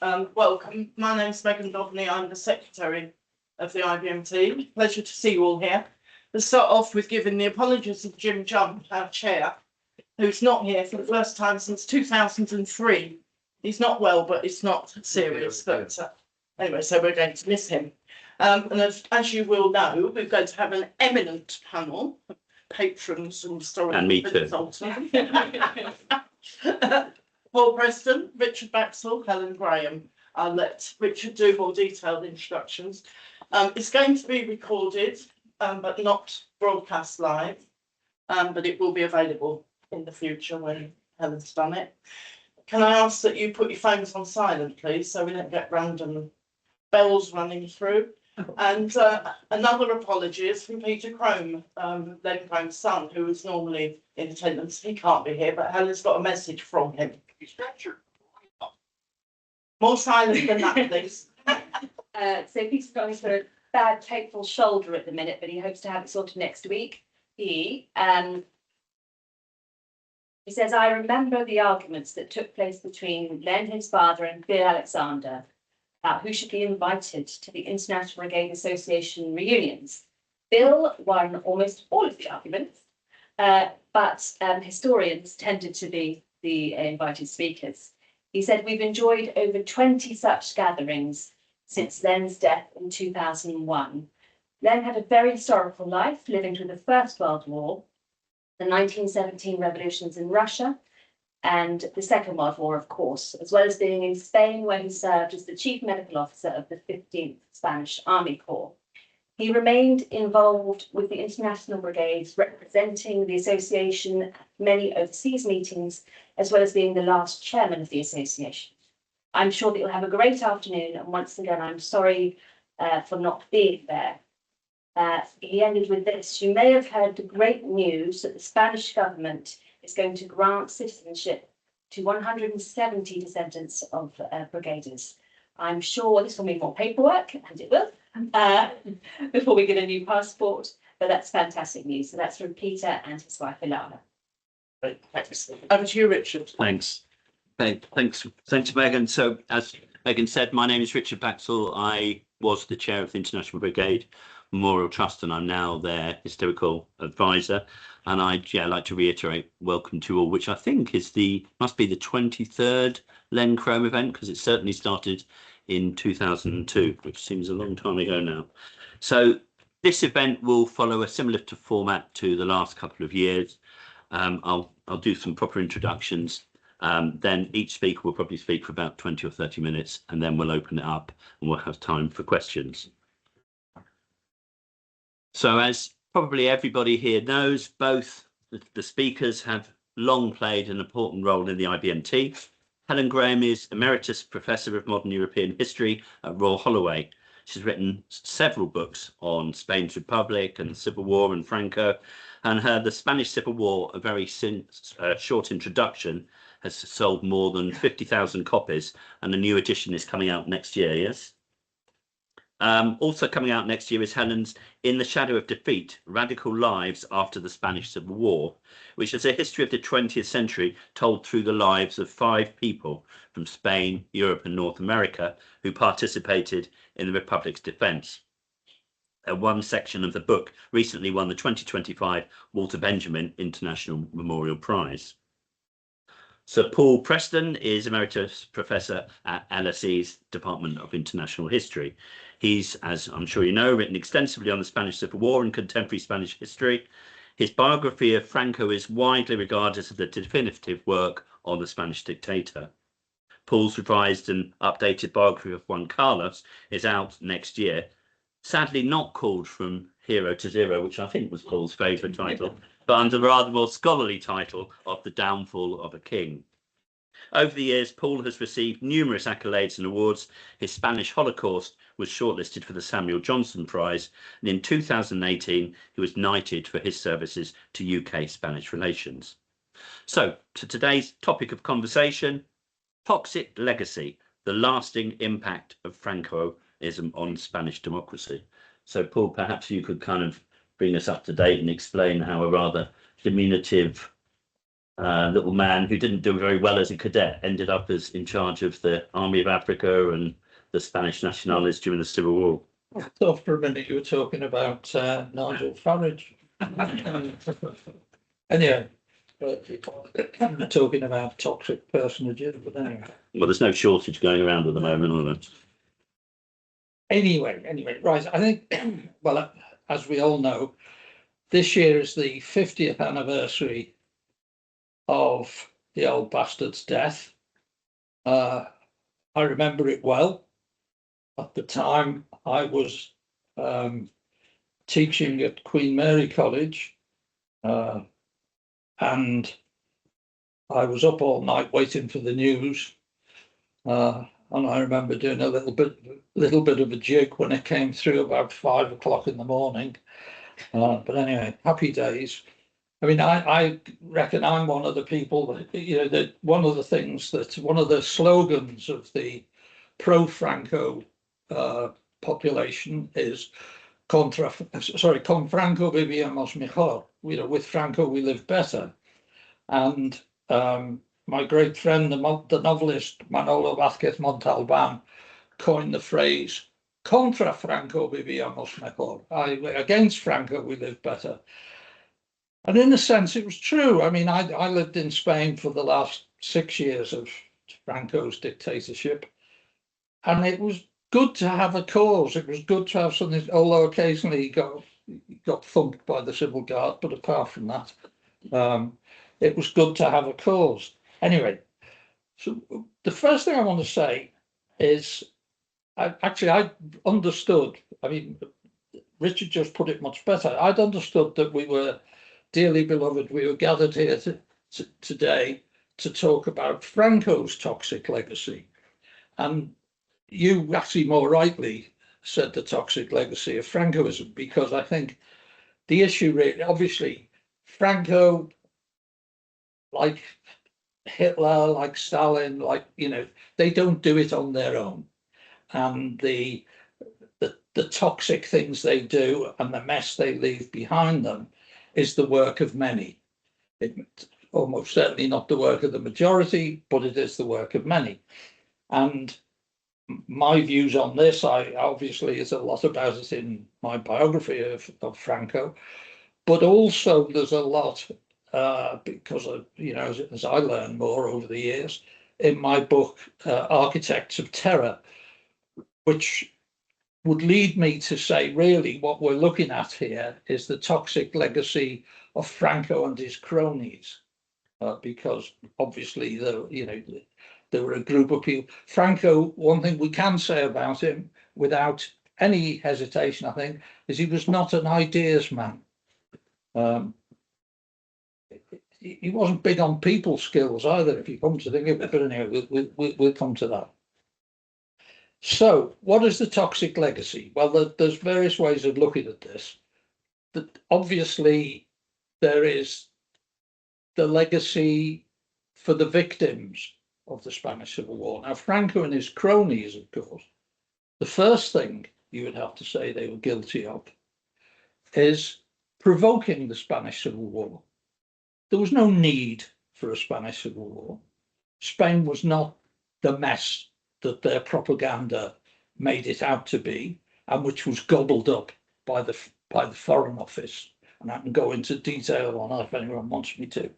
Welcome. My name's Megan Dobney. I'm the Secretary of the IBMT. Pleasure to see you all here. Let's start off with giving the apologies of Jim Jump, our chair, who's not here for the first time since 2003. He's not well, but it's not serious. But anyway, so we're going to miss him. And as you will know, we're going to have an eminent panel of patrons and historical consultants. Paul Preston, Richard Baxell, Helen Graham. I'll let Richard do more detailed introductions. It's going to be recorded, but not broadcast live, but it will be available in the future when Helen's done it. Can I ask that you put your phones on silent, please, so we don't get random bells running through? And another apology is from Peter Crome, Len Crome's son, who is normally in attendance. He can't be here, but Helen's got a message from him. More silent than that, please. So Peter's got a bad, painful shoulder at the minute, but he hopes to have it sorted next week. He says, I remember the arguments that took place between Len, his father, and Bill Alexander about who should be invited to the International Brigade Association reunions. Bill won almost all of the arguments, but historians tended to be the invited speakers. He said, we've enjoyed over 20 such gatherings since Len's death in 2001. Len had a very historical life, living through the First World War, the 1917 revolutions in Russia, and the Second World War, of course, as well as being in Spain, where he served as the Chief Medical Officer of the 15th Spanish Army Corps. He remained involved with the International Brigades, representing the association at many overseas meetings, as well as being the last chairman of the association. I'm sure that you'll have a great afternoon, and once again, I'm sorry for not being there. He ended with this. You may have heard the great news that the Spanish government is going to grant citizenship to 170 descendants of brigaders. I'm sure this will mean more paperwork, and it will, before we get a new passport, but that's fantastic news. So that's from Peter and his wife, Ilana. Great, thanks. Over to you, Richard. Thanks, Megan. So, as Megan said, my name is Richard Baxell. I was the chair of the International Brigade Memorial Trust, and I'm now their historical advisor. And I'd like to reiterate welcome to all, which I think is must be the 23rd Len Crome event, because it certainly started in 2002, which seems a long time ago now. So this event will follow a similar format to the last couple of years. I'll do some proper introductions. Then each speaker will probably speak for about 20 or 30 minutes, and then we'll open it up and we'll have time for questions. So as probably everybody here knows, both the speakers have long played an important role in the IBMT. Helen Graham is Emeritus Professor of Modern European History at Royal Holloway. She's written several books on Spain's Republic and Civil War and Franco, and The Spanish Civil War, a very short introduction, has sold more than 50,000 copies, and a new edition is coming out next year, yes? Also coming out next year is Helen's In the Shadow of Defeat, Radical Lives After the Spanish Civil War, which is a history of the 20th century told through the lives of 5 people from Spain, Europe and North America who participated in the Republic's defence. One section of the book recently won the 2025 Walter Benjamin International Memorial Prize. Sir Paul Preston is Emeritus Professor at LSE's Department of International History. He's, as I'm sure you know, written extensively on the Spanish Civil War and contemporary Spanish history. His biography of Franco is widely regarded as the definitive work on the Spanish dictator. Paul's revised and updated biography of Juan Carlos is out next year, sadly not called From Hero to Zero, which I think was Paul's favourite title, but under the rather more scholarly title of The Downfall of a King. Over the years, Paul has received numerous accolades and awards. His Spanish Holocaust was shortlisted for the Samuel Johnson Prize, and in 2018, he was knighted for his services to UK-Spanish relations. So, to today's topic of conversation, toxic legacy, the lasting impact of Francoism on Spanish democracy. So, Paul, perhaps you could kind of bring us up to date and explain how a rather diminutive little man who didn't do very well as a cadet, ended up as in charge of the Army of Africa and the Spanish Nationales during the Civil War. I thought for a minute you were talking about Nigel Farage. Anyway, we're talking about toxic personages, but anyway. Well, there's no shortage going around at the moment, are there? Anyway, right. I think, well, as we all know, this year is the 50th anniversary of the old bastard's death. I remember it well. At the time, I was teaching at Queen Mary College, and I was up all night waiting for the news. And I remember doing a little bit of a jig when it came through about 5 o'clock in the morning. But anyway, happy days. I mean, I reckon I'm one of the people that, that one of the slogans of the pro-Franco population is con Franco vivíamos mejor. With Franco we live better. And my great friend, the novelist Manolo Vázquez Montalbán, coined the phrase "Contra Franco vivíamos mejor." Against Franco we live better. And in a sense, it was true. I mean, I lived in Spain for the last 6 years of Franco's dictatorship, and it was good to have a cause. It was good to have something, although occasionally he got thumped by the civil guard, but apart from that, it was good to have a cause. Anyway, so the first thing I want to say is, I understood, I mean, Richard just put it much better. I'd understood that we were, dearly beloved, we were gathered here today to talk about Franco's toxic legacy. And you actually more rightly said the toxic legacy of Francoism, because I think the issue really, obviously, Franco, like Hitler, like Stalin, they don't do it on their own. And the toxic things they do and the mess they leave behind them is the work of many. It's almost certainly not the work of the majority, but it is the work of many. And my views on this, obviously, there's a lot about it in my biography of Franco, but also there's a lot because of, as I learned more over the years, in my book, Architects of Terror, which would lead me to say, really, what we're looking at here is the toxic legacy of Franco and his cronies, because obviously, there were a group of people. Franco, one thing we can say about him, without any hesitation, I think, is he was not an ideas man. He wasn't big on people skills either, if you come to think of it, but anyway, we'll come to that. So, what is the toxic legacy? Well, there's various ways of looking at this. Obviously, there is the legacy for the victims of the Spanish Civil War. Now, Franco and his cronies, of course, the first thing you would have to say they were guilty of is provoking the Spanish Civil War. There was no need for a Spanish Civil War. Spain was not the mess that their propaganda made it out to be, and which was gobbled up by the Foreign Office. And I can go into detail on that if anyone wants me to.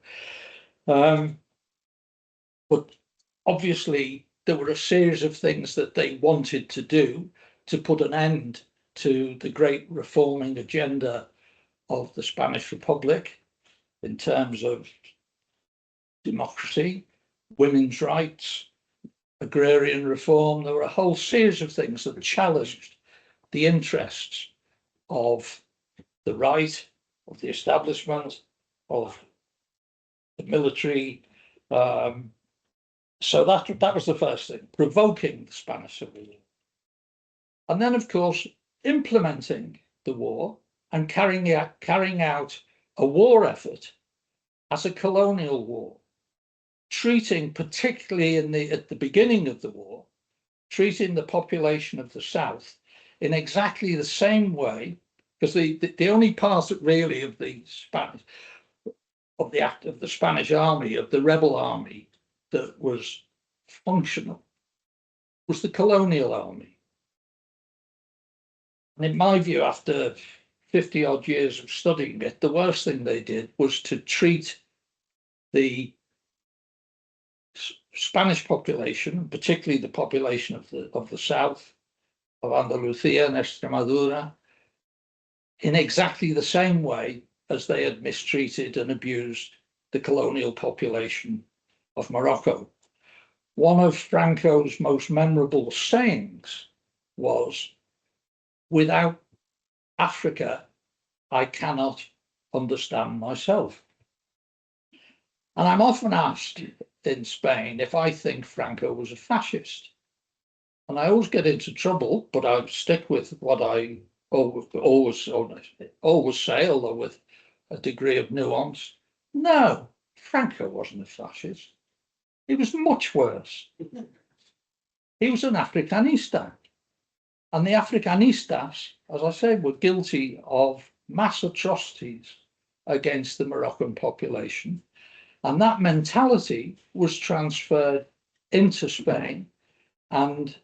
But obviously, there were a series of things that they wanted to do to put an end to the great reforming agenda of the Spanish Republic in terms of democracy, women's rights, agrarian reform. There were a whole series of things that challenged the interests of the right, of the establishment, of the military. So that was the first thing, provoking the Spanish Civil War. And then, of course, implementing the war and carrying out a war effort as a colonial war, treating, particularly at the beginning of the war, treating the population of the South in exactly the same way, because the only part really of the Spanish, of the Spanish army, of the rebel army that was functional, was the colonial army. And in my view, after 50 odd years of studying it, the worst thing they did was to treat the Spanish population, particularly the population of the south of Andalusia and Extremadura, in exactly the same way as they had mistreated and abused the colonial population of Morocco. One of Franco's most memorable sayings was, "Without Africa, I cannot understand myself." And I'm often asked in Spain if I think Franco was a fascist. And I always get into trouble, but I stick with what I always say, although with a degree of nuance. No, Franco wasn't a fascist. He was much worse. He was an Africanista. And the Africanistas, as I said, were guilty of mass atrocities against the Moroccan population. And that mentality was transferred into Spain. And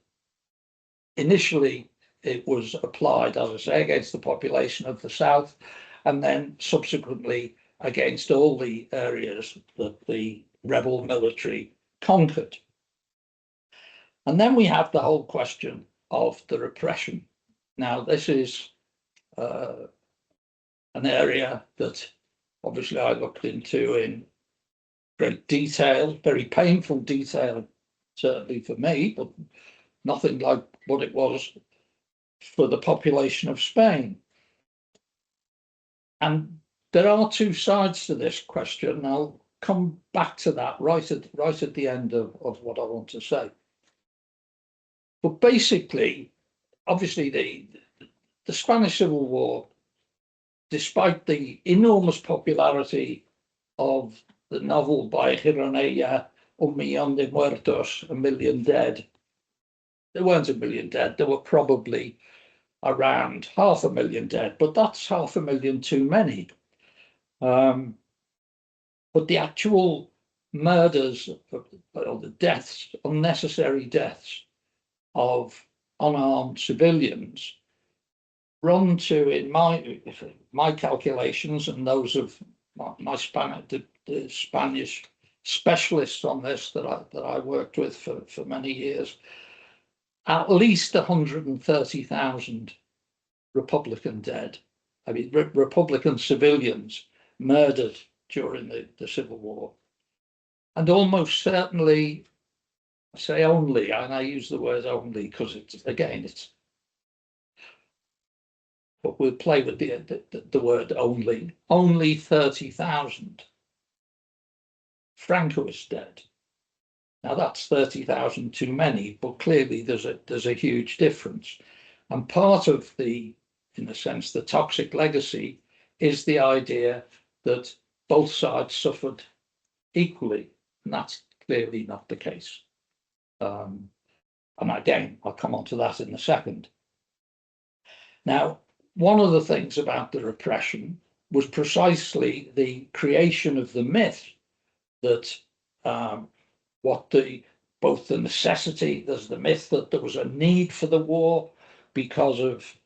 initially, it was applied, as I say, against the population of the south, and then subsequently against all the areas that the rebel military conquered. And then we have the whole question of the repression. Now, this is an area that obviously I looked into in great detail, very painful detail, certainly for me, but nothing like what it was for the population of Spain. And there are two sides to this question. I'll come back to that right at the end of what I want to say. But basically, obviously, the Spanish Civil War, despite the enormous popularity of the novel by Gironella, Un Millón de Muertos, A Million Dead, there weren't a million dead, there were probably around 500,000 dead, but that's 500,000 too many. But the actual murders, or the deaths, unnecessary deaths of unarmed civilians, run to, in my calculations and those of the Spanish specialists on this that I worked with for many years, at least 130,000 Republican dead. I mean, Republican civilians murdered during the Civil War. And almost certainly, I say only, and I use the word only because it's, but we'll play with the word only 30,000 Francoist dead. Now that's 30,000 too many, but clearly there's a huge difference. And part of in a sense, the toxic legacy is the idea that both sides suffered equally, and that's clearly not the case. And again, I'll come on to that in a second. Now, one of the things about the repression was precisely the creation of the myth that both the necessity, there's the myth that there was a need for the war because of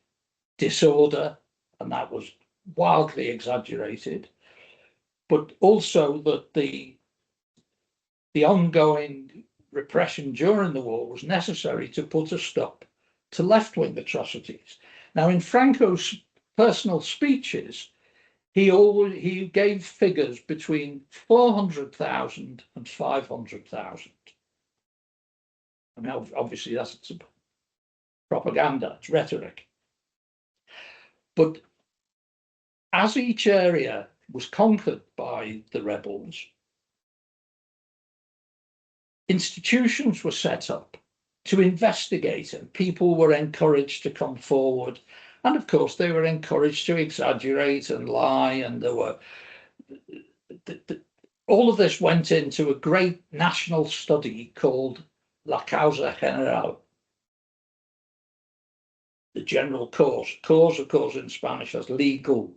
disorder, and that was wildly exaggerated, but also that the ongoing repression during the war was necessary to put a stop to left-wing atrocities. Now, in Franco's personal speeches, he gave figures between 400,000 and 500,000. I mean, obviously that's propaganda, it's rhetoric. But as each area was conquered by the rebels, institutions were set up to investigate, and people were encouraged to come forward. And of course, they were encouraged to exaggerate and lie. And there were all of this went into a great national study called La Causa General, the general cause. Cause, of course, in Spanish has legal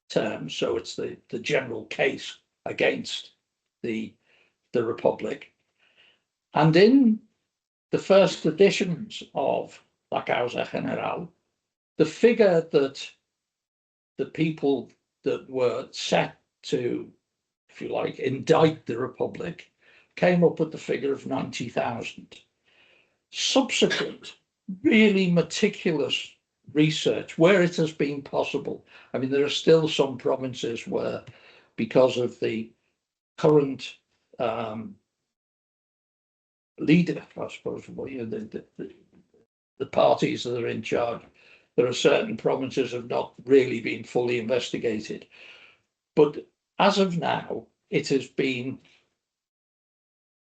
terms, so it's the general case, against the Republic. And in the first editions of La Causa General, the figure that the people that were set to, if you like, indict the Republic came up with the figure of 90,000. Subsequent, really meticulous research, where it has been possible. I mean, there are still some provinces where, because of the current leader, I suppose, the parties that are in charge, there are certain provinces have not really been fully investigated. But as of now, it has been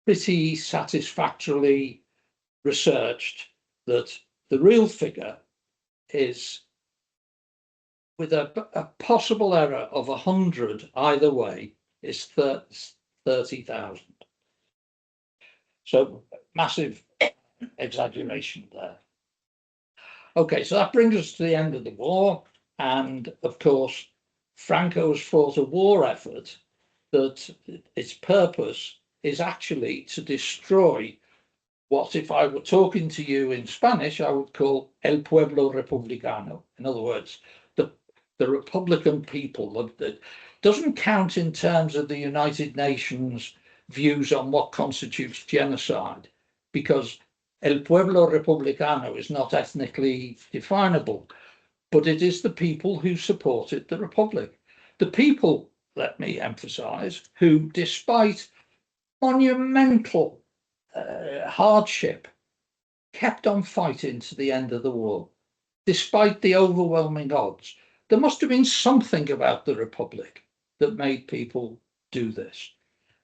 pretty satisfactorily researched that the real figure is, with a possible error of 100 either way, is 30,000. So massive exaggeration there. Okay, so that brings us to the end of the war. And of course, Franco has fought a war effort that its purpose is actually to destroy what, if I were talking to you in Spanish, I would call el pueblo republicano. In other words, the Republican people. That doesn't count in terms of the United Nations views on what constitutes genocide, because el pueblo republicano is not ethnically definable, but it is the people who supported the Republic. The people, let me emphasize, who, despite monumental hardship, kept on fighting to the end of the war, despite the overwhelming odds. There must have been something about the Republic that made people do this.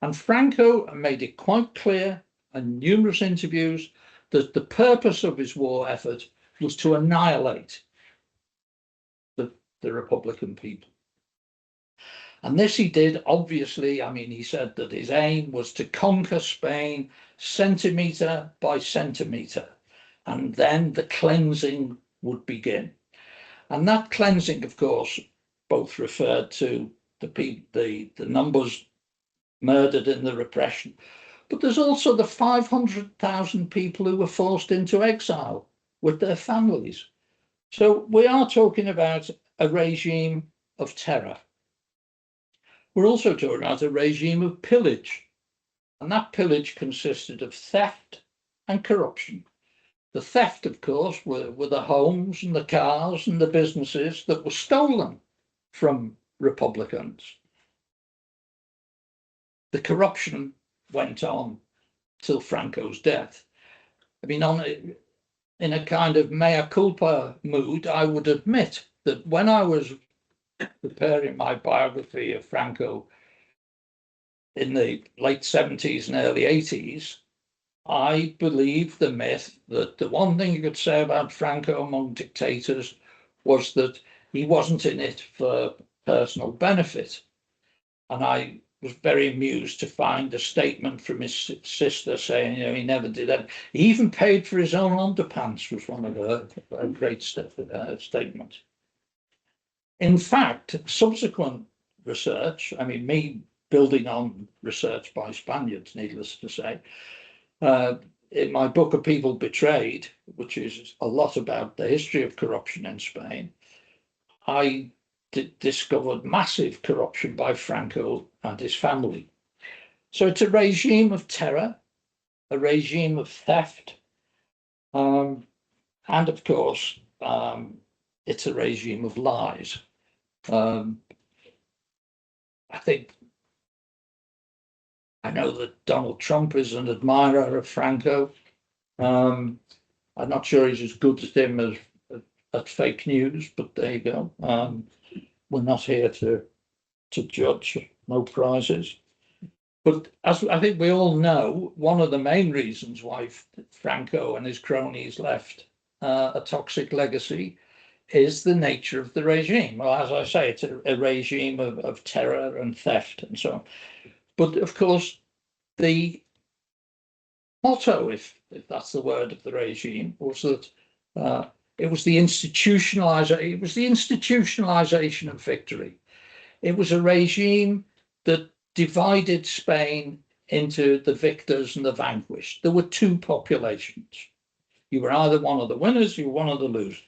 And Franco made it quite clear in numerous interviews that the purpose of his war effort was to annihilate the Republican people. And this he did, obviously. I mean, he said that his aim was to conquer Spain centimetre by centimetre, and then the cleansing would begin. And that cleansing, of course, both referred to the numbers murdered in the repression, but there's also the 500,000 people who were forced into exile with their families. So we are talking about a regime of terror. We're also talking about a regime of pillage, and that pillage consisted of theft and corruption. The theft, of course, were the homes and the cars and the businesses that were stolen from Republicans. The corruption went on till Franco's death. I mean, in a kind of mea culpa mood, I would admit that when I was preparing my biography of Franco in the late 70s and early 80s, I believed the myth that the one thing you could say about Franco among dictators was that he wasn't in it for personal benefit. And I was very amused to find a statement from his sister saying, you know, he never did that. He even paid for his own underpants, was one of her great statements. In fact, subsequent research, I mean, me building on research by Spaniards, needless to say, in my book of People Betrayed, which is a lot about the history of corruption in Spain, I discovered massive corruption by Franco and his family. So it's a regime of terror, a regime of theft, and of course, it's a regime of lies. I know that Donald Trump is an admirer of Franco. I'm not sure he's as good as him as at fake news, but there you go. We're not here to judge, no prizes. But as I think we all know, one of the main reasons why Franco and his cronies left a toxic legacy is the nature of the regime. Well, as I say, it's a regime of terror and theft and so on. But of course, the motto, if that's the word of the regime, was that it was the institutionalization of victory. It was a regime that divided Spain into the victors and the vanquished. There were two populations. You were either one of the winners, you were one of the losers.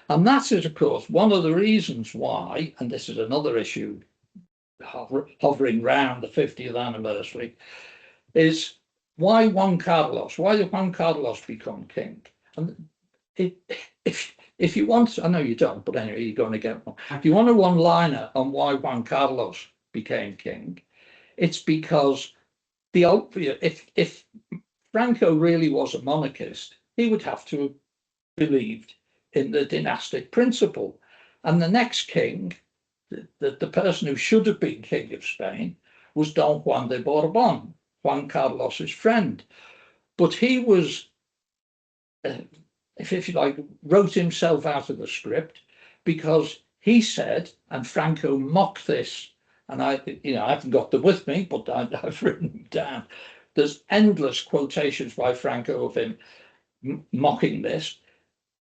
And that is, of course, one of the reasons why, and this is another issue hovering round the 50th anniversary, is why Juan Carlos? Why did Juan Carlos become king? And if you want, I know you don't, but anyway, you're going to get one. If you want a one-liner on why Juan Carlos became king, it's because if Franco really was a monarchist, he would have to have believed in the dynastic principle. And the next king, the person who should have been king of Spain, was Don Juan de Borbon, Juan Carlos's friend. But he was, if you like, wrote himself out of the script, because he said, and Franco mocked this, and I haven't got them with me, but I've written them down. There's endless quotations by Franco of him mocking this.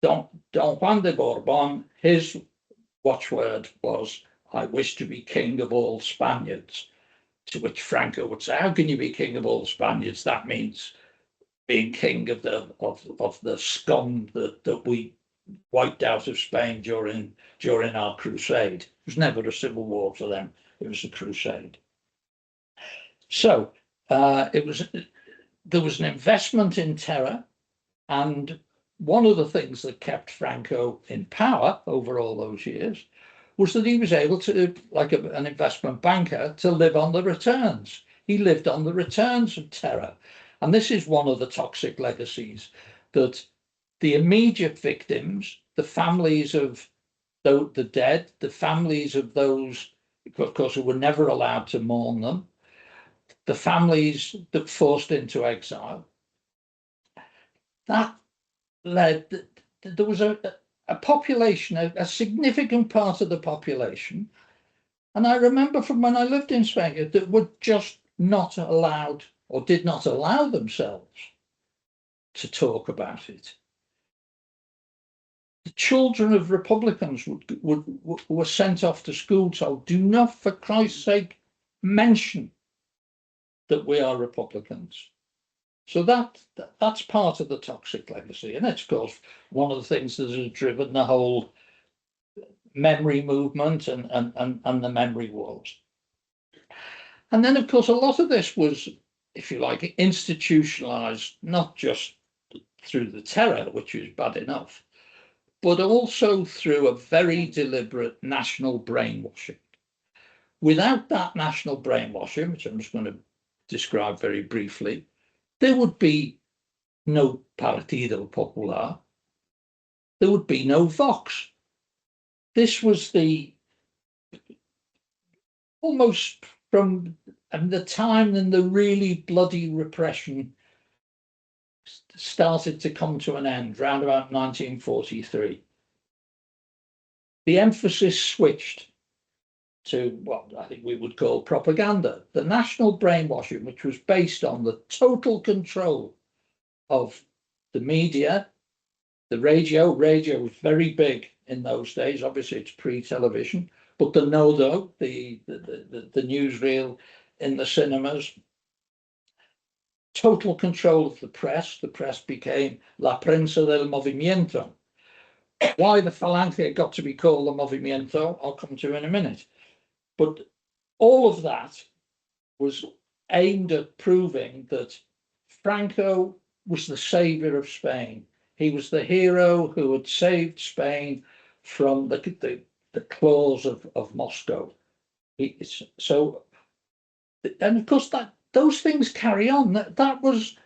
Don Juan de Borbon, his watchword was, "I wish to be king of all Spaniards." To which Franco would say, "How can you be king of all Spaniards? That means being king of the scum that we wiped out of Spain during our crusade." It was never a civil war for them; it was a crusade. So there was an investment in terror, and one of the things that kept Franco in power over all those years was that he was able to, like an investment banker, to live on the returns. He lived on the returns of terror. And this is one of the toxic legacies, that the immediate victims, the families of the dead, the families of those, of course, who were never allowed to mourn them, the families that forced into exile, that led, there was a population, a significant part of the population, and I remember from when I lived in Spain, that were just not allowed, or did not allow themselves to talk about it. The children of Republicans were sent off to school told, "Do not, for Christ's sake, mention that we are Republicans." So that's part of the toxic legacy. And it's, of course, one of the things that has driven the whole memory movement and the memory wars. And then, of course, a lot of this was, if you like, institutionalized, not just through the terror, which is bad enough, but also through a very deliberate national brainwashing. Without that national brainwashing, which I'm just going to describe very briefly, there would be no Partido Popular. There would be no Vox. This was almost from the time when the really bloody repression started to come to an end, round about 1943. The emphasis switched to what I think we would call propaganda. The national brainwashing, which was based on the total control of the media, the radio. Radio was very big in those days. Obviously, it's pre-television, but the Nodo, the newsreel in the cinemas, total control of the press. The press became La Prensa del Movimiento. Why the Falange got to be called the Movimiento, I'll come to in a minute. But all of that was aimed at proving that Franco was the savior of Spain. He was the hero who had saved Spain from the claws of Moscow. So, and of course, those things carry on. That was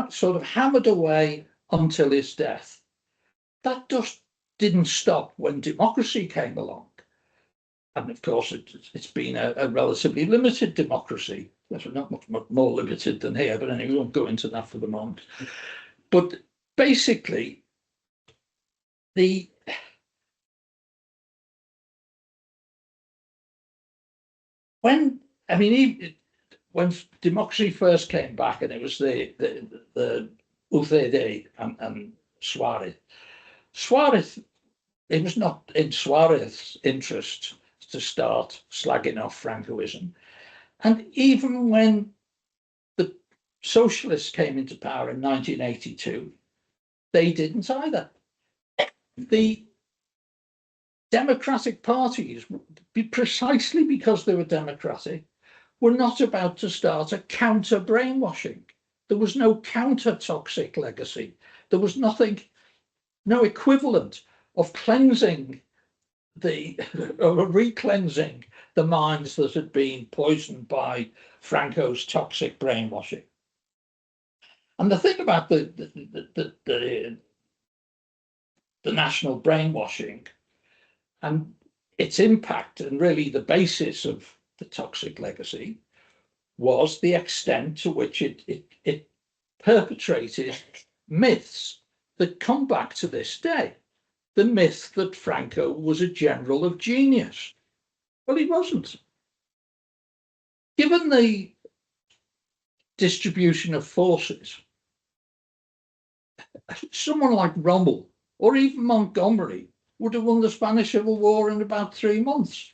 sort of hammered away until his death. That just didn't stop when democracy came along. And of course, it's been a relatively limited democracy. That's not much more limited than here, but anyway, we won't go into that for the moment. But basically, when democracy first came back, and it was the UCD and Suarez. Suarez, it was not in Suarez's interest to start slagging off Francoism. And even when the socialists came into power in 1982, they didn't either. The democratic parties, precisely because they were democratic, were not about to start a counter brainwashing. There was no counter toxic legacy. There was nothing, no equivalent of cleansing or re-cleansing the minds that had been poisoned by Franco's toxic brainwashing. And the thing about the national brainwashing and its impact, and really the basis of the toxic legacy, was the extent to which it perpetrated myths that come back to this day. The myth that Franco was a general of genius. Well, he wasn't. Given the distribution of forces, someone like Rommel or even Montgomery would have won the Spanish Civil War in about 3 months.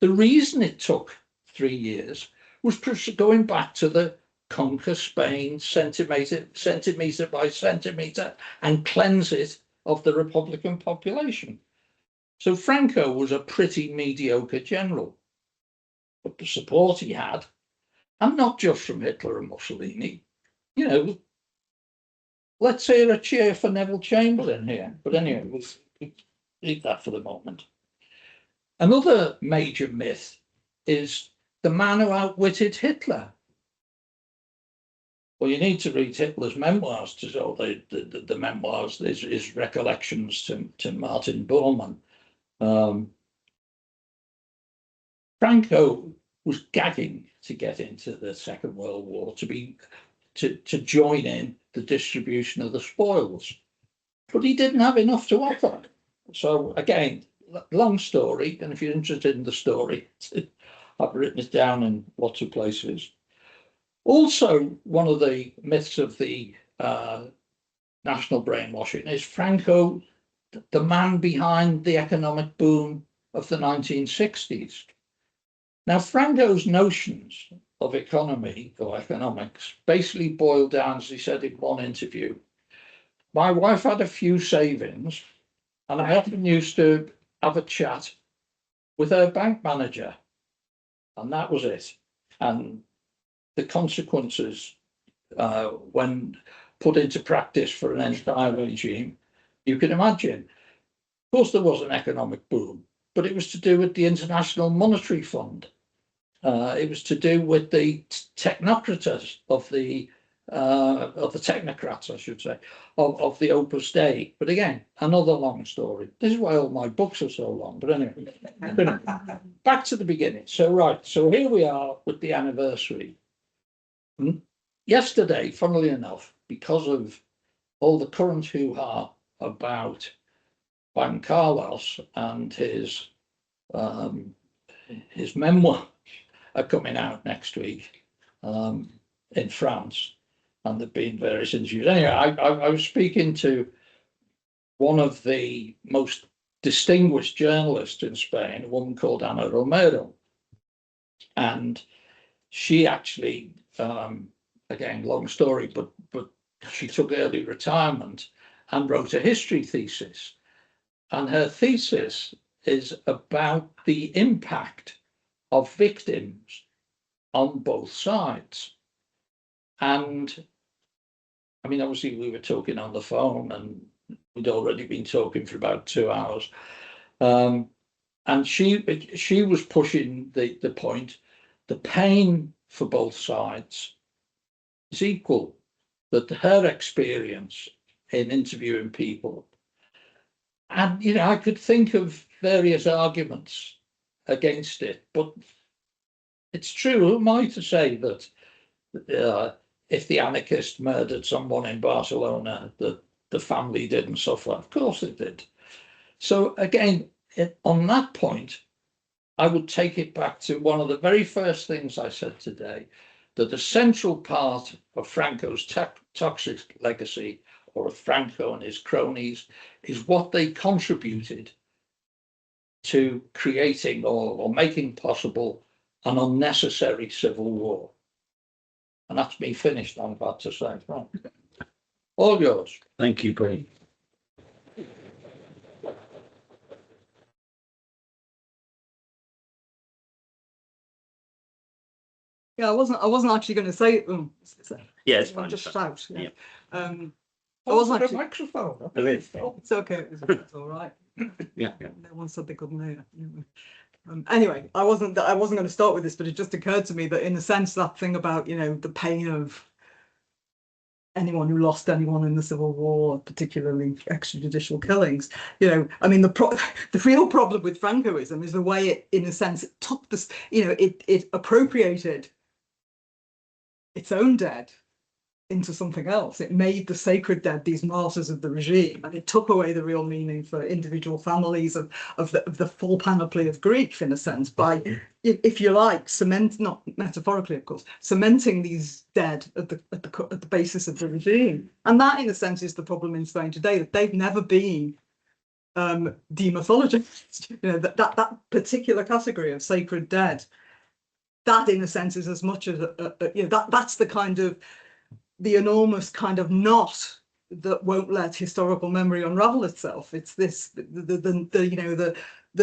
The reason it took 3 years was going back to the conquer Spain centimetre by centimetre and cleanse it of the Republican population. So Franco was a pretty mediocre general, but the support he had, and not just from Hitler and Mussolini, you know, let's hear a cheer for Neville Chamberlain here. But anyway, we'll leave that for the moment. Another major myth is the man who outwitted Hitler. Well, you need to read Hitler's memoirs to know the memoirs, his recollections to Martin Bormann. Franco was gagging to get into the Second World War, to join in the distribution of the spoils, but he didn't have enough to offer. So again, long story, and if you're interested in the story, I've written it down in lots of places. Also, one of the myths of the national brainwashing is Franco, the man behind the economic boom of the 1960s. Now, Franco's notions of economy or economics basically boiled down, as he said in one interview, my wife had a few savings and I often used to have a chat with her bank manager, and that was it. And the consequences, when put into practice for an entire regime, you can imagine. Of course, there was an economic boom, but it was to do with the International Monetary Fund. It was to do with the technocratas of the technocrats, I should say, of the Opus Dei. But again, another long story. This is why all my books are so long. But anyway, back to the beginning. So here we are with the anniversary. Yesterday, funnily enough, because of all the current hoo-ha about Juan Carlos and his memoir are coming out next week in France, and there've been various interviews. Anyway, I was speaking to one of the most distinguished journalists in Spain, a woman called Ana Romero, and she actually, again, long story, but she took early retirement and wrote a history thesis. And her thesis is about the impact of victims on both sides. And I mean, obviously we were talking on the phone and we'd already been talking for about 2 hours. And she was pushing the point, the pain for both sides is equal, that her experience in interviewing people, and you know, I could think of various arguments against it, but it's true. Who am I to say that if the anarchist murdered someone in Barcelona, that the family didn't suffer? Of course it did. So again, on that point, I would take it back to one of the very first things I said today, that the central part of Franco's toxic legacy, or of Franco and his cronies, is what they contributed to creating or making possible an unnecessary civil war. And that's me finished, I'm glad to say. Right. All yours. Thank you, Paul. Yeah, I wasn't actually going to say it. Yeah, it's fine. Just shout. Yeah. I Oh, wasn't is there a actually. microphone? There is. It's okay. It's all right. Yeah. No one said they couldn't hear. Anyway, I wasn't going to start with this, but it just occurred to me that, in a sense, that thing about, you know, the pain of anyone who lost anyone in the Civil War, particularly extrajudicial killings, you know, I mean, the real problem with Francoism is the way it, in a sense, it took this, you know, it appropriated its own dead into something else. It made the sacred dead these martyrs of the regime, and it took away the real meaning for individual families of the full panoply of grief, in a sense, by, if you like, not metaphorically, of course, cementing these dead at the basis of the regime. And that, in a sense, is the problem in Spain today, that they've never been demythologized. You know, that particular category of sacred dead, that, in a sense, is as much as you know, that's the kind of the enormous kind of knot that won't let historical memory unravel itself. It's this, you know, the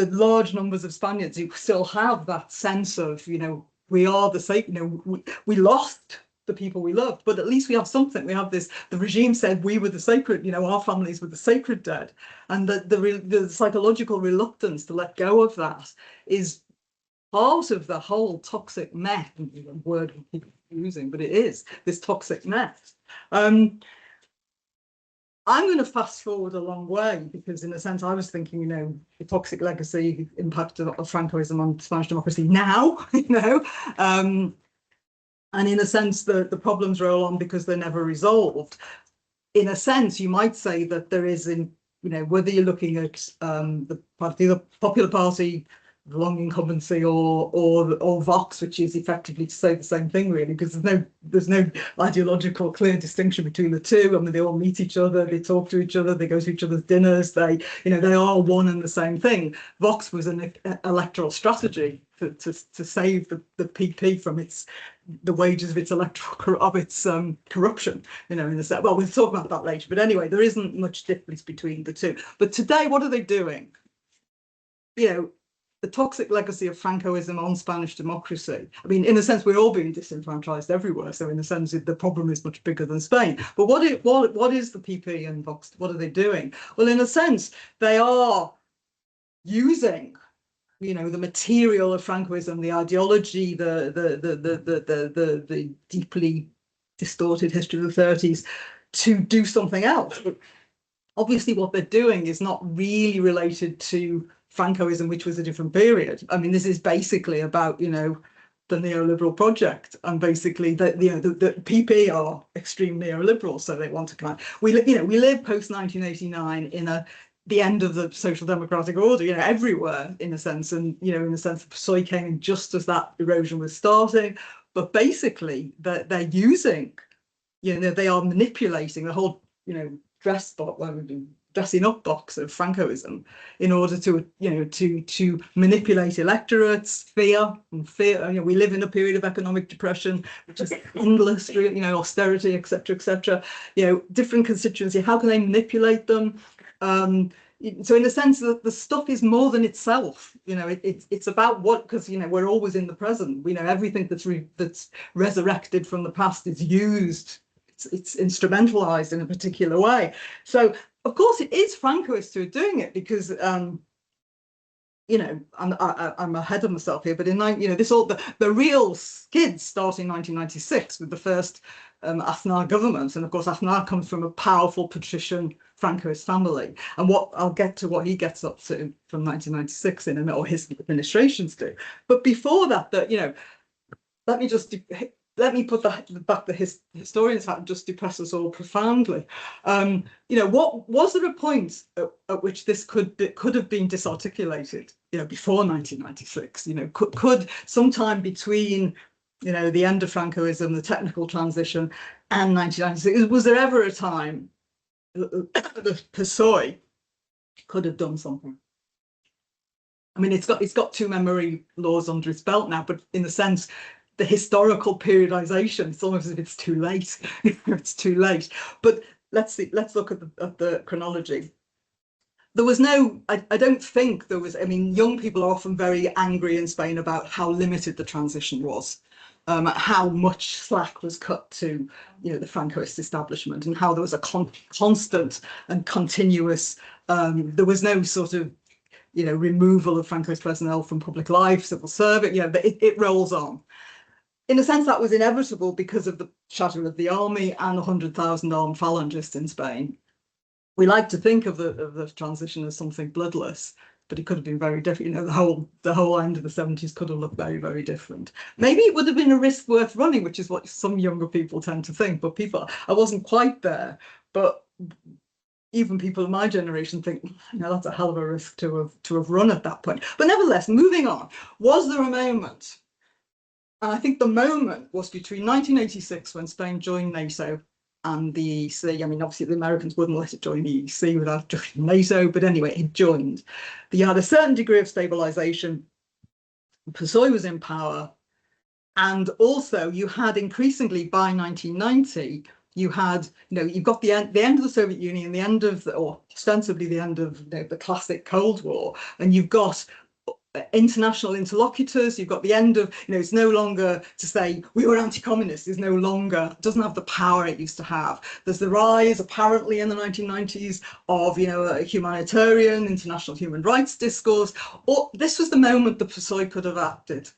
large numbers of Spaniards who still have that sense of, you know, we are the sacred, you know, we lost the people we loved, but at least we have something. We have this, the regime said we were the sacred, you know, our families were the sacred dead. And the psychological reluctance to let go of that is part of the whole toxic mess, word we keep using, but it is this toxic mess. I'm going to fast forward a long way, because in a sense I was thinking, you know, the toxic legacy impact of Francoism on Spanish democracy now, you know, and in a sense the problems roll on because they're never resolved. In a sense, you might say that there is, in, you know, whether you're looking at the Popular Party, the long incumbency, or Vox, which is effectively to say the same thing, really, because there's no ideological clear distinction between the two. I mean, they all meet each other, they talk to each other, they go to each other's dinners, they, you know, they are one and the same thing. Vox was an electoral strategy to save the PP from the wages of its corruption, you know, in the well, we'll talk about that later, but anyway, there isn't much difference between the two. But today, what are they doing? You know, the toxic legacy of Francoism on Spanish democracy. I mean, in a sense, we're all being disenfranchised everywhere. So in a sense, the problem is much bigger than Spain. But what is the PP and Vox? What are they doing? Well, in a sense, they are using, you know, the material of Francoism, the ideology, the deeply distorted history of the 30s, to do something else. But obviously, what they're doing is not really related to Francoism, which was a different period. I mean, this is basically about, you know, the neoliberal project, and basically the PP are extreme neoliberals, so they want to kind of, we live post 1989 in the end of the social democratic order, you know, everywhere, in a sense, and, you know, in a sense, PSOE came in just as that erosion was starting. But basically, they're using, you know, they are manipulating the whole, you know, dressing up box of Francoism in order to, you know, to manipulate electorates, fear. You know, we live in a period of economic depression, which is endless, you know, austerity, etc., you know, different constituency. How can they manipulate them? So in a sense, the stuff is more than itself. You know, it's about what, because, you know, we're always in the present. We know everything that's resurrected from the past is used. It's instrumentalized in a particular way. So of course it is Francoists who are doing it, because you know, I'm ahead of myself here, but in, you know, this all the real skids start in 1996 with the first Aznar government, and of course Aznar comes from a powerful patrician Francoist family, and I'll get to what he gets up to from 1996 in a minute, or his administrations do. But before that, you know, let me put back the historian's hat and just depress us all profoundly. You know, what was there a point at which this could have been disarticulated? You know, before 1996. You know, could sometime between, you know, the end of Francoism, the technical transition, and 1996, was there ever a time that the PSOE could have done something? I mean, it's got two memory laws under its belt now, but in a sense, the historical periodization, it's almost as if it's too late. It's too late. But let's look at the chronology. There was no, I don't think there was, I mean, young people are often very angry in Spain about how limited the transition was, how much slack was cut to, the Francoist establishment, and how there was a constant and continuous, there was no sort of, removal of Francoist personnel from public life, civil service, but it rolls on. In a sense, that was inevitable because of the shatter of the army and 100,000 armed phalangists in Spain. We like to think of the transition as something bloodless, but it could have been very different. The whole end of the 70s could have looked very, very different. Maybe it would have been a risk worth running, which is what some younger people tend to think. But I wasn't quite there. But even people of my generation think, that's a hell of a risk to have run at that point. But nevertheless, moving on, was there a moment? And I think the moment was between 1986, when Spain joined NATO, and the EEC. I mean, obviously the Americans wouldn't let it join the EEC without joining NATO, but anyway, it joined. You had a certain degree of stabilisation. PSOE was in power, and also you had increasingly by 1990. You had, you've got the end of the Soviet Union, the end of, or ostensibly the end of the classic Cold War, and you've got international interlocutors. You've got the end of, it's no longer to say we were anti-communist, is no longer, doesn't have the power it used to have. There's the rise, apparently in the 1990s, of, a humanitarian, international human rights discourse. Or this was the moment the PSOE could have acted.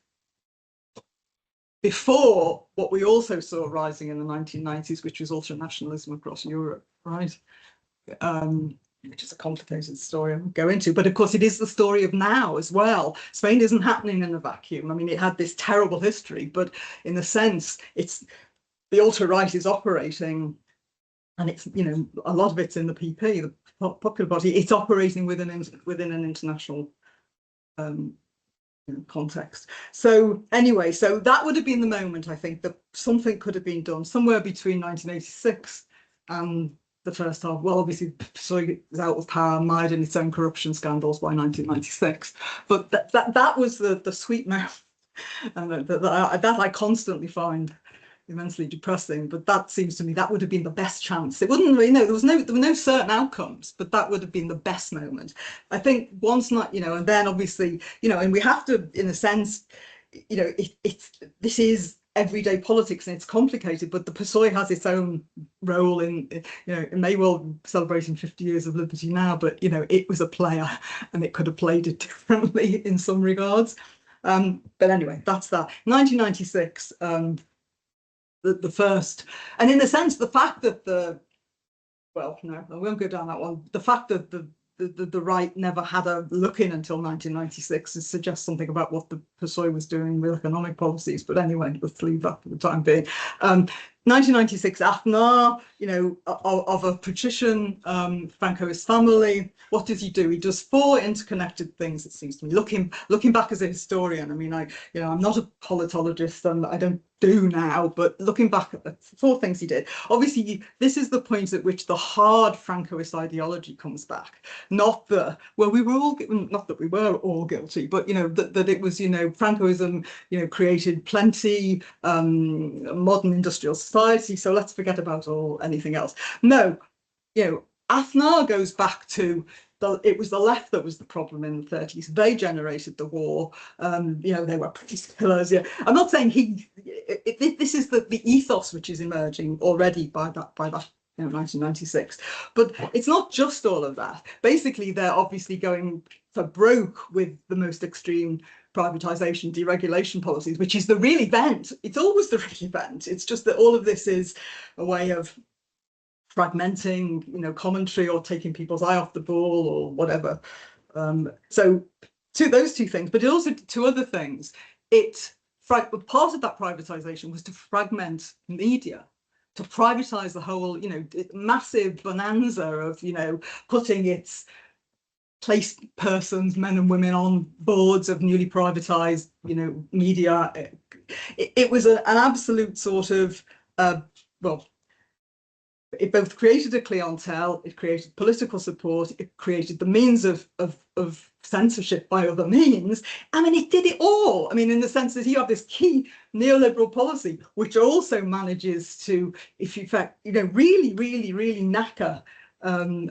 Before what we also saw rising in the 1990s, which was ultranationalism across Europe, right? Which is a complicated story I won't go into, but of course it is the story of now as well. Spain isn't happening in a vacuum. I mean, it had this terrible history, but in a sense, it's the alt-right is operating, and it's, a lot of it's in the PP, the Popular Party. It's operating within an international context. So anyway, so that would have been the moment, I think, that something could have been done somewhere between 1986 and the first half. Well, obviously, PSOE was out of power, mired in its own corruption scandals by 1996. But that was the sweet moment, and that I constantly find immensely depressing. But that seems to me that would have been the best chance. It wouldn't really, there were no certain outcomes, but that would have been the best moment. I think once not, and then obviously, and we have to, in a sense, this is everyday politics and it's complicated, but the PSOE has its own role in, it may well be celebrating 50 years of liberty now, but, it was a player and it could have played it differently in some regards. But anyway, that's that. 1996, the first, and in a sense, the fact that well, no, I won't go down that one. The fact that the right never had a look in until 1996 suggests something about what the PSOE was doing with economic policies. But anyway, let's leave that for the time being. 1996, Aznar, of a patrician Francoist family. What does he do? He does four interconnected things, it seems to me. Looking back as a historian, I mean, I'm not a politologist and I don't do now, but looking back at the four things he did, obviously this is the point at which the hard Francoist ideology comes back. Not that, well, we were all, not that we were all guilty, but that it was, Francoism, created plenty modern industrial society, so let's forget about anything else. No, Aznar goes back to it was the left that was the problem in the 30s. They generated the war. They were peace killers. Yeah, I'm not saying this is the ethos which is emerging already by that 1996. But it's not just all of that. Basically, they're obviously going for broke with the most extreme privatization, deregulation policies, which is the real event. It's always the real event. It's just that all of this is a way of fragmenting, commentary or taking people's eye off the ball or whatever. So those two things, but it also two other things. Part of that privatization was to fragment media, to privatize the whole, massive bonanza of, putting its placed persons, men and women, on boards of newly privatized, media. It was an absolute sort of, it both created a clientele, it created political support, it created the means of censorship by other means. I mean, it did it all. I mean, in the sense that you have this key neoliberal policy, which also manages to, if you fact, really knacker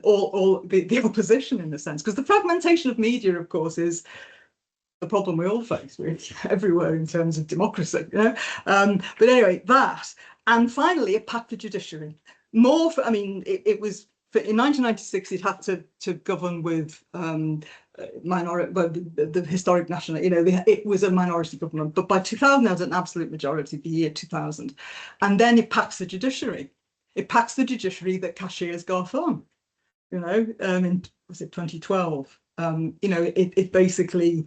all the opposition in a sense, because the fragmentation of media, of course, is the problem we all face with everywhere in terms of democracy. But anyway, that, and finally, it packed the judiciary. More, for, I mean, it was in 1996. It had to govern with minority, well, the historic national. It was a minority government, but by 2000, it had an absolute majority. The year 2000, and then it packs the judiciary. It packs the judiciary that cashiers Garthon. Was it 2012? It basically.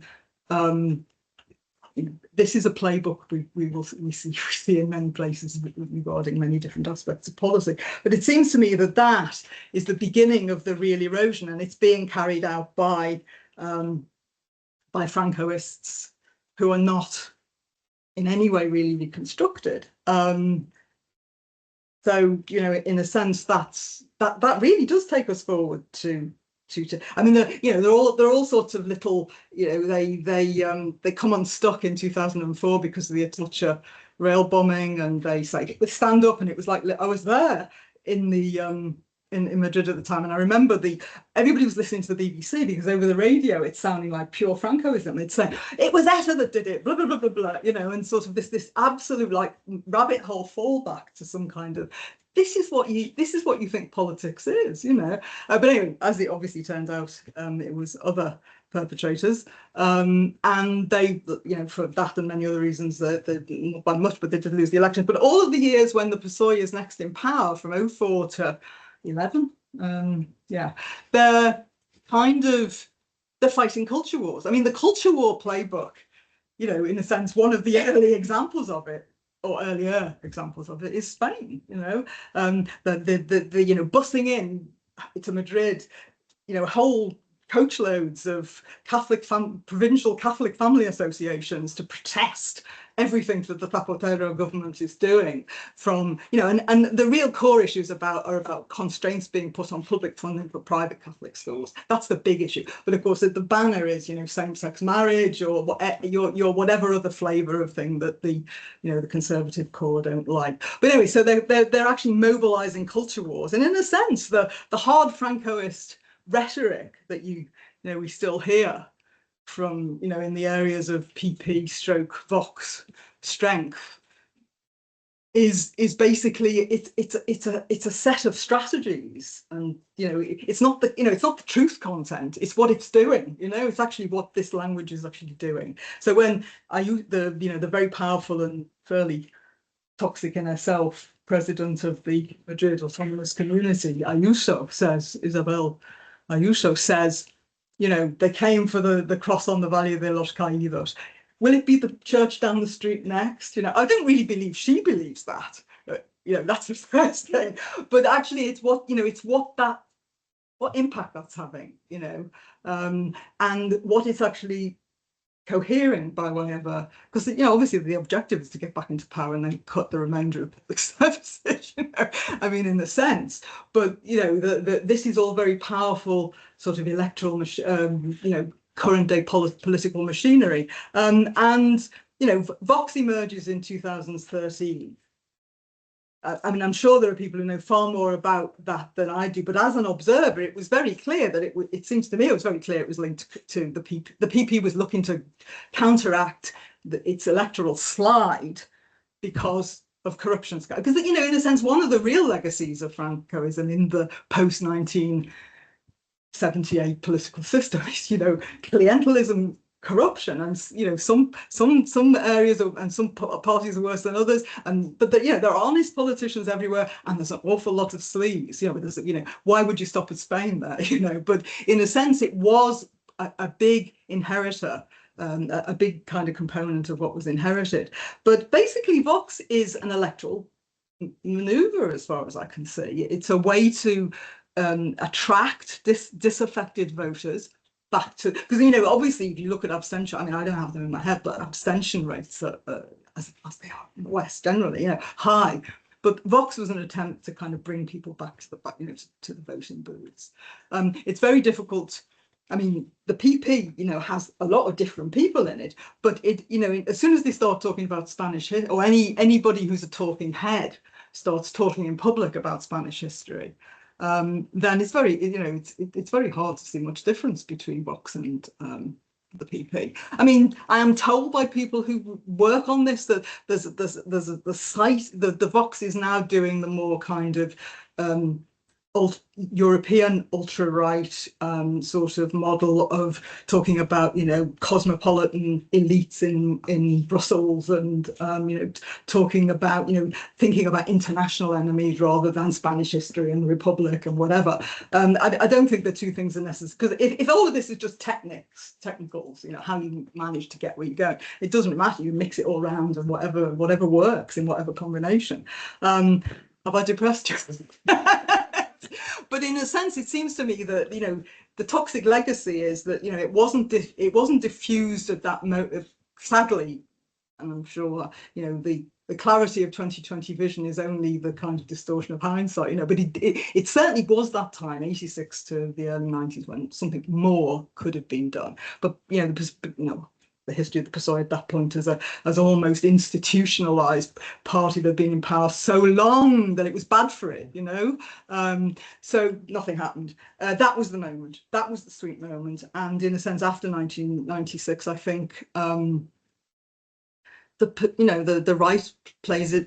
This is a playbook we see in many places regarding many different aspects of policy. But it seems to me that that is the beginning of the real erosion, and it's being carried out by Francoists who are not in any way really reconstructed. So in a sense, that really does take us forward to. I mean, they're all sorts of little, they come unstuck in 2004 because of the Atocha rail bombing, and they say stand up, and it was like I was there in the in Madrid at the time, and I remember everybody was listening to the BBC because over the radio it's sounding like pure Francoism. They'd say it was ETA that did it, blah blah blah blah blah, and sort of this absolute like rabbit hole fallback to some kind of. This is what you think politics is, But anyway, as it obviously turns out, it was other perpetrators, and they, for that and many other reasons, not by much, but they did lose the election. But all of the years when the PSOE is next in power, from 2004 to 2011, they're fighting culture wars. I mean, the culture war playbook, in a sense, one of the early examples of it. Or earlier examples of it is Spain, the bussing in to Madrid, whole coachloads of provincial Catholic family associations to protest everything that the Zapatero government is doing, from and the real core issues are about constraints being put on public funding for private Catholic schools. That's the big issue. But of course, the banner is same-sex marriage or your whatever other flavour of thing that the conservative core don't like. But anyway, so they're actually mobilising culture wars, and in a sense, the hard Francoist rhetoric that we still hear from in the areas of PP/Vox strength is basically it's a set of strategies, and it's not the truth content, it's what it's doing. It's actually what this language is actually doing. So when I use the very powerful and fairly toxic in herself president of the Madrid Autonomous Community, Isabel Ayuso says, they came for the cross on the Valle de los Caídos. Will it be the church down the street next? I don't really believe she believes that. That's the first thing. But actually, it's what impact that's having. And what it's actually cohering by way of because obviously the objective is to get back into power and then cut the remainder of public services. I mean, in a sense, but this is all very powerful sort of electoral current day political machinery, and Vox emerges in 2013. I mean, I'm sure there are people who know far more about that than I do, but as an observer, it was very clear that it seems to me it was very clear it was linked to the PP. The PP was looking to counteract its electoral slide because of corruption. Because, in a sense, one of the real legacies of Francoism in the post-1978 political system is, clientelism, corruption, and some areas and some parties are worse than others, but there are honest politicians everywhere, and there's an awful lot of sleaze. Why would you stop at Spain there? But in a sense, it was a big inheritor, a big kind of component of what was inherited. But basically, Vox is an electoral maneuver, as far as I can see. It's a way to attract disaffected voters back to, because obviously if you look at abstention, I mean, I don't have them in my head, but abstention rates are, as they are in the West generally, high. But Vox was an attempt to kind of bring people back to the to the voting booths. It's very difficult. I mean, the PP, has a lot of different people in it, but as soon as they start talking about Spanish history, or anybody who's a talking head starts talking in public about Spanish history, then it's very, it's very hard to see much difference between Vox and the PP. I mean, I am told by people who work on this that there's the site, the Vox is now doing the more kind of European ultra-right sort of model of talking about, cosmopolitan elites in Brussels, and talking about, thinking about international enemies rather than Spanish history and the Republic and whatever. I don't think the two things are necessary, because if all of this is just technicals, how you manage to get where you go, it doesn't matter. You mix it all around and whatever works in whatever combination. Have I depressed you? But in a sense, it seems to me that the toxic legacy is that it wasn't diffused at that moment. Sadly, and I'm sure the clarity of 2020 vision is only the kind of distortion of hindsight. But it certainly was that time, 86 to the early 90s, when something more could have been done. But the history of the PSOE at that point as almost institutionalized party that had been in power so long that it was bad for it, so nothing happened. That was the moment. That was the sweet moment. And in a sense, after 1996, I think the right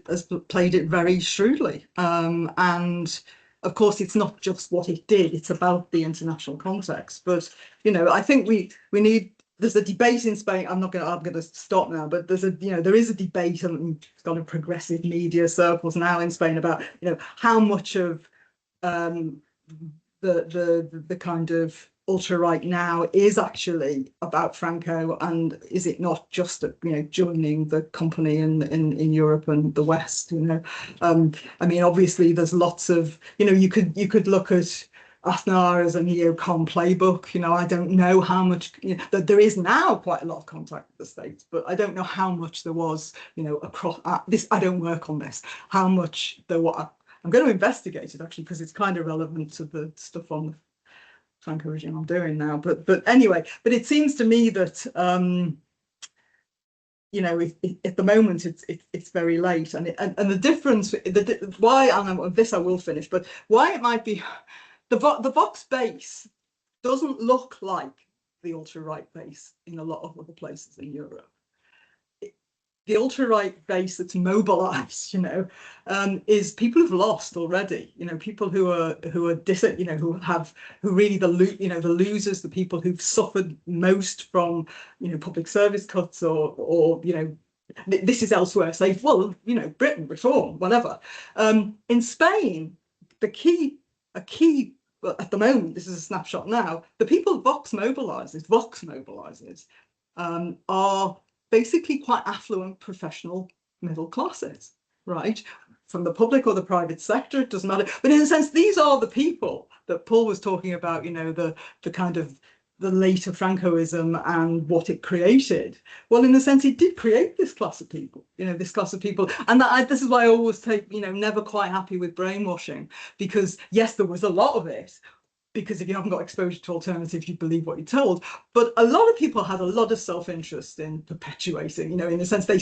has played it very shrewdly. And of course, it's not just what it did; it's about the international context. But I think we need. There's a debate in Spain. I'm going to stop now, but there is a debate and it's got a progressive media circles now in Spain about how much of the kind of ultra-right now is actually about Franco, and is it not just joining the company in Europe and the West? I mean, obviously there's lots of you could look at Aznar as a neocon playbook. I don't know how much that there is now quite a lot of contact with the States, but I don't know how much there was across this. I don't work on this. How much there was. I'm going to investigate it actually, because it's kind of relevant to the stuff on the Franco regime I'm doing now. But anyway, but it seems to me that at the moment it's very late, and the difference, why, and this I will finish, but why it might be. The Vox base doesn't look like the ultra-right base in a lot of other places in Europe. The ultra-right base that's mobilised, is people who've lost already. People who are who really the losers, the people who've suffered most from public service cuts or this is elsewhere. Say, well, Britain, reform, whatever. In Spain, a key. Well, at the moment, this is a snapshot now, the people Vox mobilises are basically quite affluent professional middle classes, right? From the public or the private sector, it doesn't matter. But in a sense, these are the people that Paul was talking about, the kind of the later Francoism and what it created. Well, in a sense, it did create this class of people, this class of people. And this is why I always take, never quite happy with brainwashing, because yes, there was a lot of it, because if you haven't got exposure to alternatives, you believe what you're told. But a lot of people had a lot of self-interest in perpetuating, in the sense a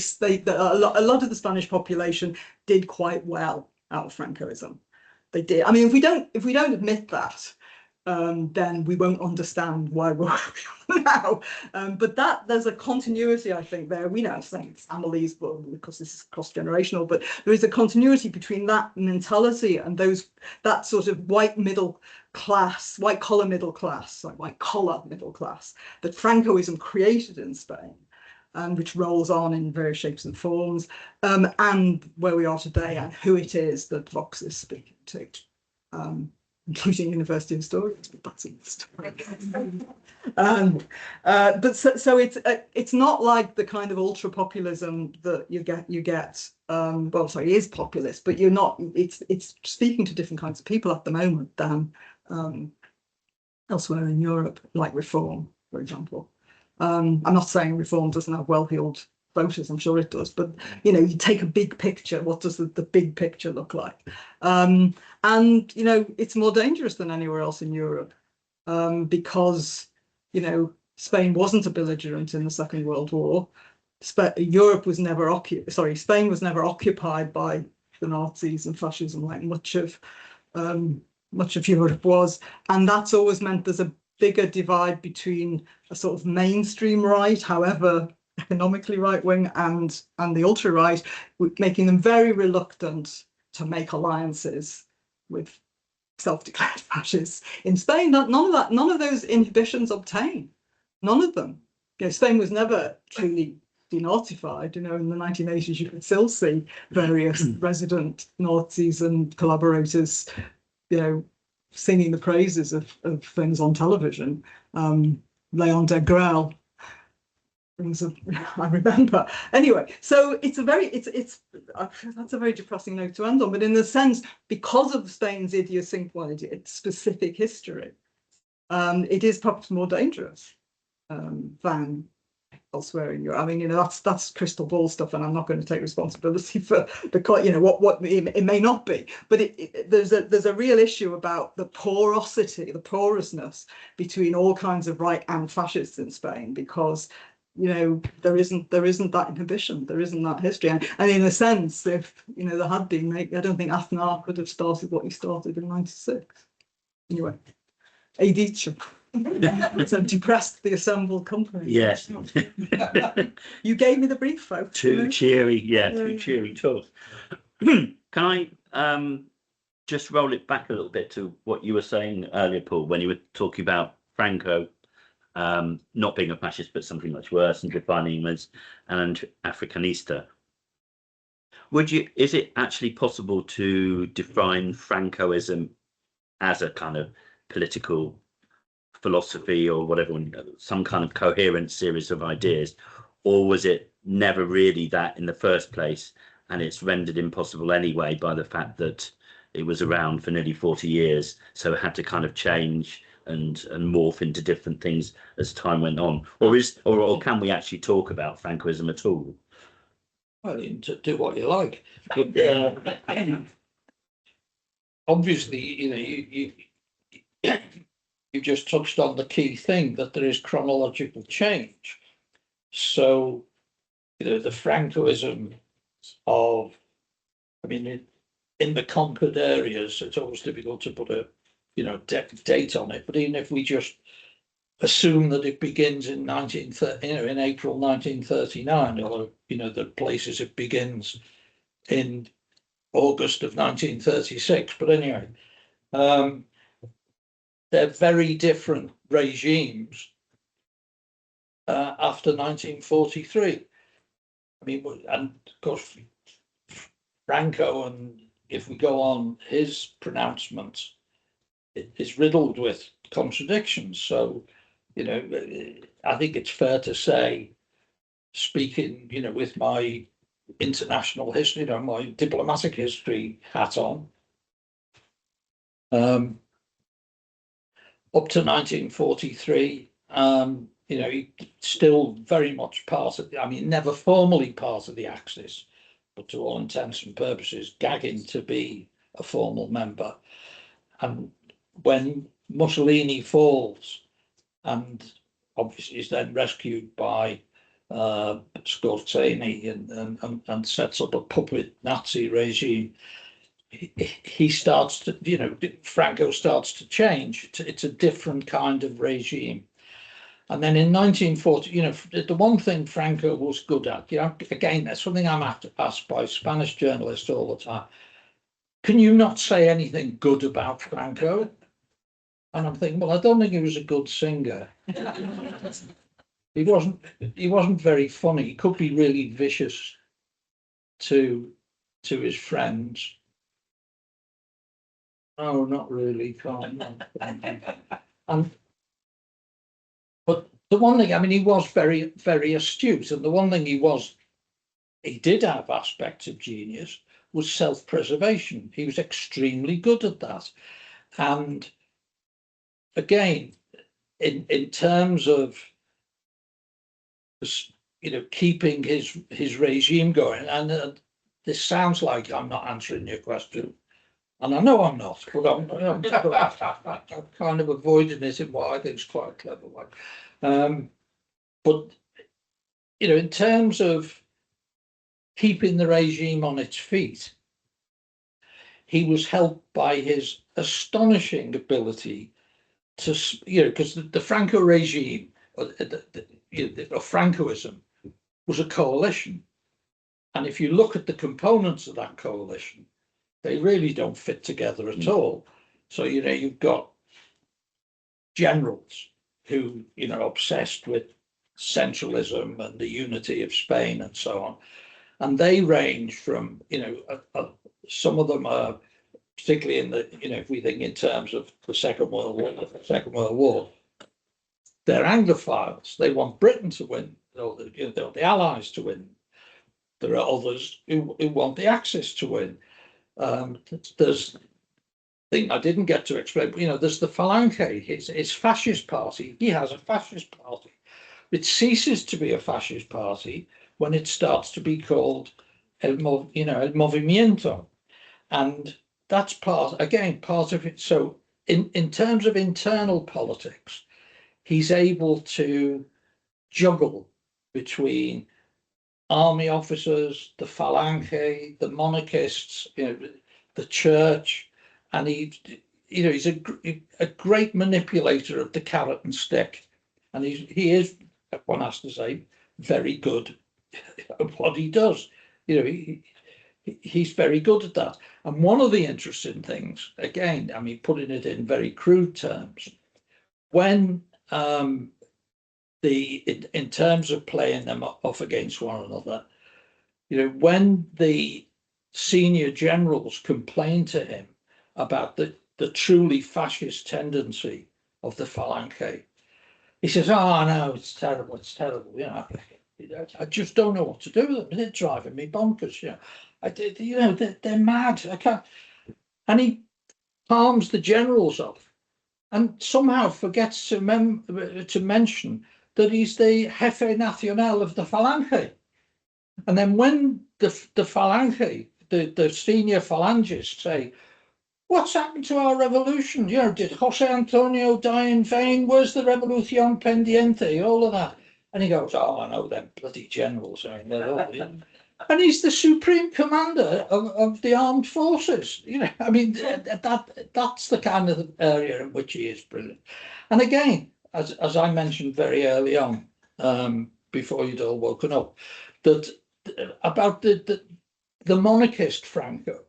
lot of the Spanish population did quite well out of Francoism. They did. I mean, if we don't admit that, then we won't understand why we're now. But there's a continuity, I think, there. We know I'm saying families, but because this is cross-generational, but there is a continuity between that mentality and that sort of white collar middle class that Francoism created in Spain, and which rolls on in various shapes and forms, and where we are today and who it is that Vox is speaking to. Including university historians, but that's another story. But so it's not like the kind of ultra populism that you get. It is populist, but you're not. It's speaking to different kinds of people at the moment than elsewhere in Europe, like reform, for example. I'm not saying reform doesn't have well-heeled voters, I'm sure it does, but you know, you take a big picture, what does the big picture look like? And you know, it's more dangerous than anywhere else in Europe, because you know, Spain wasn't a belligerent in the Second World War. Europe was never occupied, sorry, Spain was never occupied by the Nazis and fascism like much of Europe was, and that's always meant there's a bigger divide between a sort of mainstream right, however economically right wing, and the ultra right, making them very reluctant to make alliances with self-declared fascists. In Spain, none of those inhibitions obtain, none of them. You know, Spain was never truly denazified. You know, in the 1980s, you could still see various resident Nazis and collaborators, you know, singing the praises of things on television. Leon de Grelle, things I remember. Anyway, so it's a very that's a very depressing note to end on. But in the sense, because of Spain's idiosyncrasy, its specific history, it is perhaps more dangerous than elsewhere in Europe. I mean, you know, that's crystal ball stuff, and I'm not going to take responsibility for the, you know, what it may not be, but there's a real issue about the porosity, the porousness between all kinds of right and fascists in Spain, because you know there isn't that inhibition, there isn't that history, and in a sense, if you know there had been, I don't think Aznar could have started what he started in '96. Anyway, Edition. So depressed the assembled company. Yes. You gave me the brief, folks. Too cheery, too cheery talk. Can I just roll it back a little bit to what you were saying earlier, Paul, when you were talking about Franco not being a fascist, but something much worse, and defining him as an Africanista. Is it actually possible to define Francoism as a kind of political philosophy or whatever, some kind of coherent series of ideas, or was it never really that in the first place, and it's rendered impossible anyway by the fact that it was around for nearly 40 years, so it had to kind of change and morph into different things as time went on? Or can we actually talk about Francoism at all? Well, you can do what you like, but obviously, you know, you just touched on the key thing, that there is chronological change. So, you know, the Francoism of, I mean, in the conquered areas, it's always difficult to put a, you know, date on it. But even if we just assume that it begins in in April 1939, or you know, the places it begins in August of 1936. But anyway, they're very different regimes after 1943. I mean, and of course, Franco, and if we go on, his pronouncements, it is riddled with contradictions. So, you know, I think it's fair to say, speaking, you know, with my international history, you know, my diplomatic history hat on, up to 1943, you know, still very much part of, I mean, never formally part of the Axis, but to all intents and purposes, gagging to be a formal member. And when Mussolini falls, and obviously is then rescued by Scorteni and sets up a puppet Nazi regime, he starts to, you know, Franco starts to change. It's a different kind of regime. And then in 1940, you know, the one thing Franco was good at, you know, again, that's something I'm asked by Spanish journalists all the time. Can you not say anything good about Franco? And I'm thinking, well, I don't think he was a good singer. He wasn't very funny. He could be really vicious to his friends. No, not really. But the one thing, I mean, he was very, very astute, and the one thing he did have aspects of genius, was self-preservation. He was extremely good at that. And again, in terms of keeping his regime going. And this sounds like I'm not answering your question, and I know I'm not, but I'm kind of avoiding it in what I think is quite a clever way. But in terms of keeping the regime on its feet, he was helped by his astonishing ability to, because the Franco regime, or Francoism, was a coalition. And if you look at the components of that coalition, they really don't fit together at all. So, you've got generals who, obsessed with centralism and the unity of Spain and so on. And they range from, some of them are, particularly in the, if we think in terms of the Second World War, they're Anglophiles. They want Britain to win, or the Allies to win. There are others who want the Axis to win. There's thing I didn't get to explain, but there's the Falange, his fascist party. He has a fascist party. It ceases to be a fascist party when it starts to be called el movimiento, and that's part of it. So in terms of internal politics, he's able to juggle between army officers, the Falange, the monarchists, the church, and he's a great manipulator of the carrot and stick, and he is, one has to say, very good at what he does. He's very good at that. And one of the interesting things, again, putting it in very crude terms, when in terms of playing them off against one another, when the senior generals complained to him about the truly fascist tendency of the Falange, he says, "Oh no, it's terrible, it's terrible. I just don't know what to do with them. They're driving me bonkers. They're mad. I can't." And he palms the generals off, and somehow forgets to mention that he's the jefe nacional of the Falange. And then when the Falange, the senior phalangists say, "What's happened to our revolution? Did Jose Antonio die in vain? Where's the Revolución Pendiente?" All of that. And he goes, "Oh, I know them bloody generals. And he's the supreme commander of the armed forces. That's the kind of area in which he is brilliant. And again, as I mentioned very early on, before you'd all woken up, that about the monarchist Franco.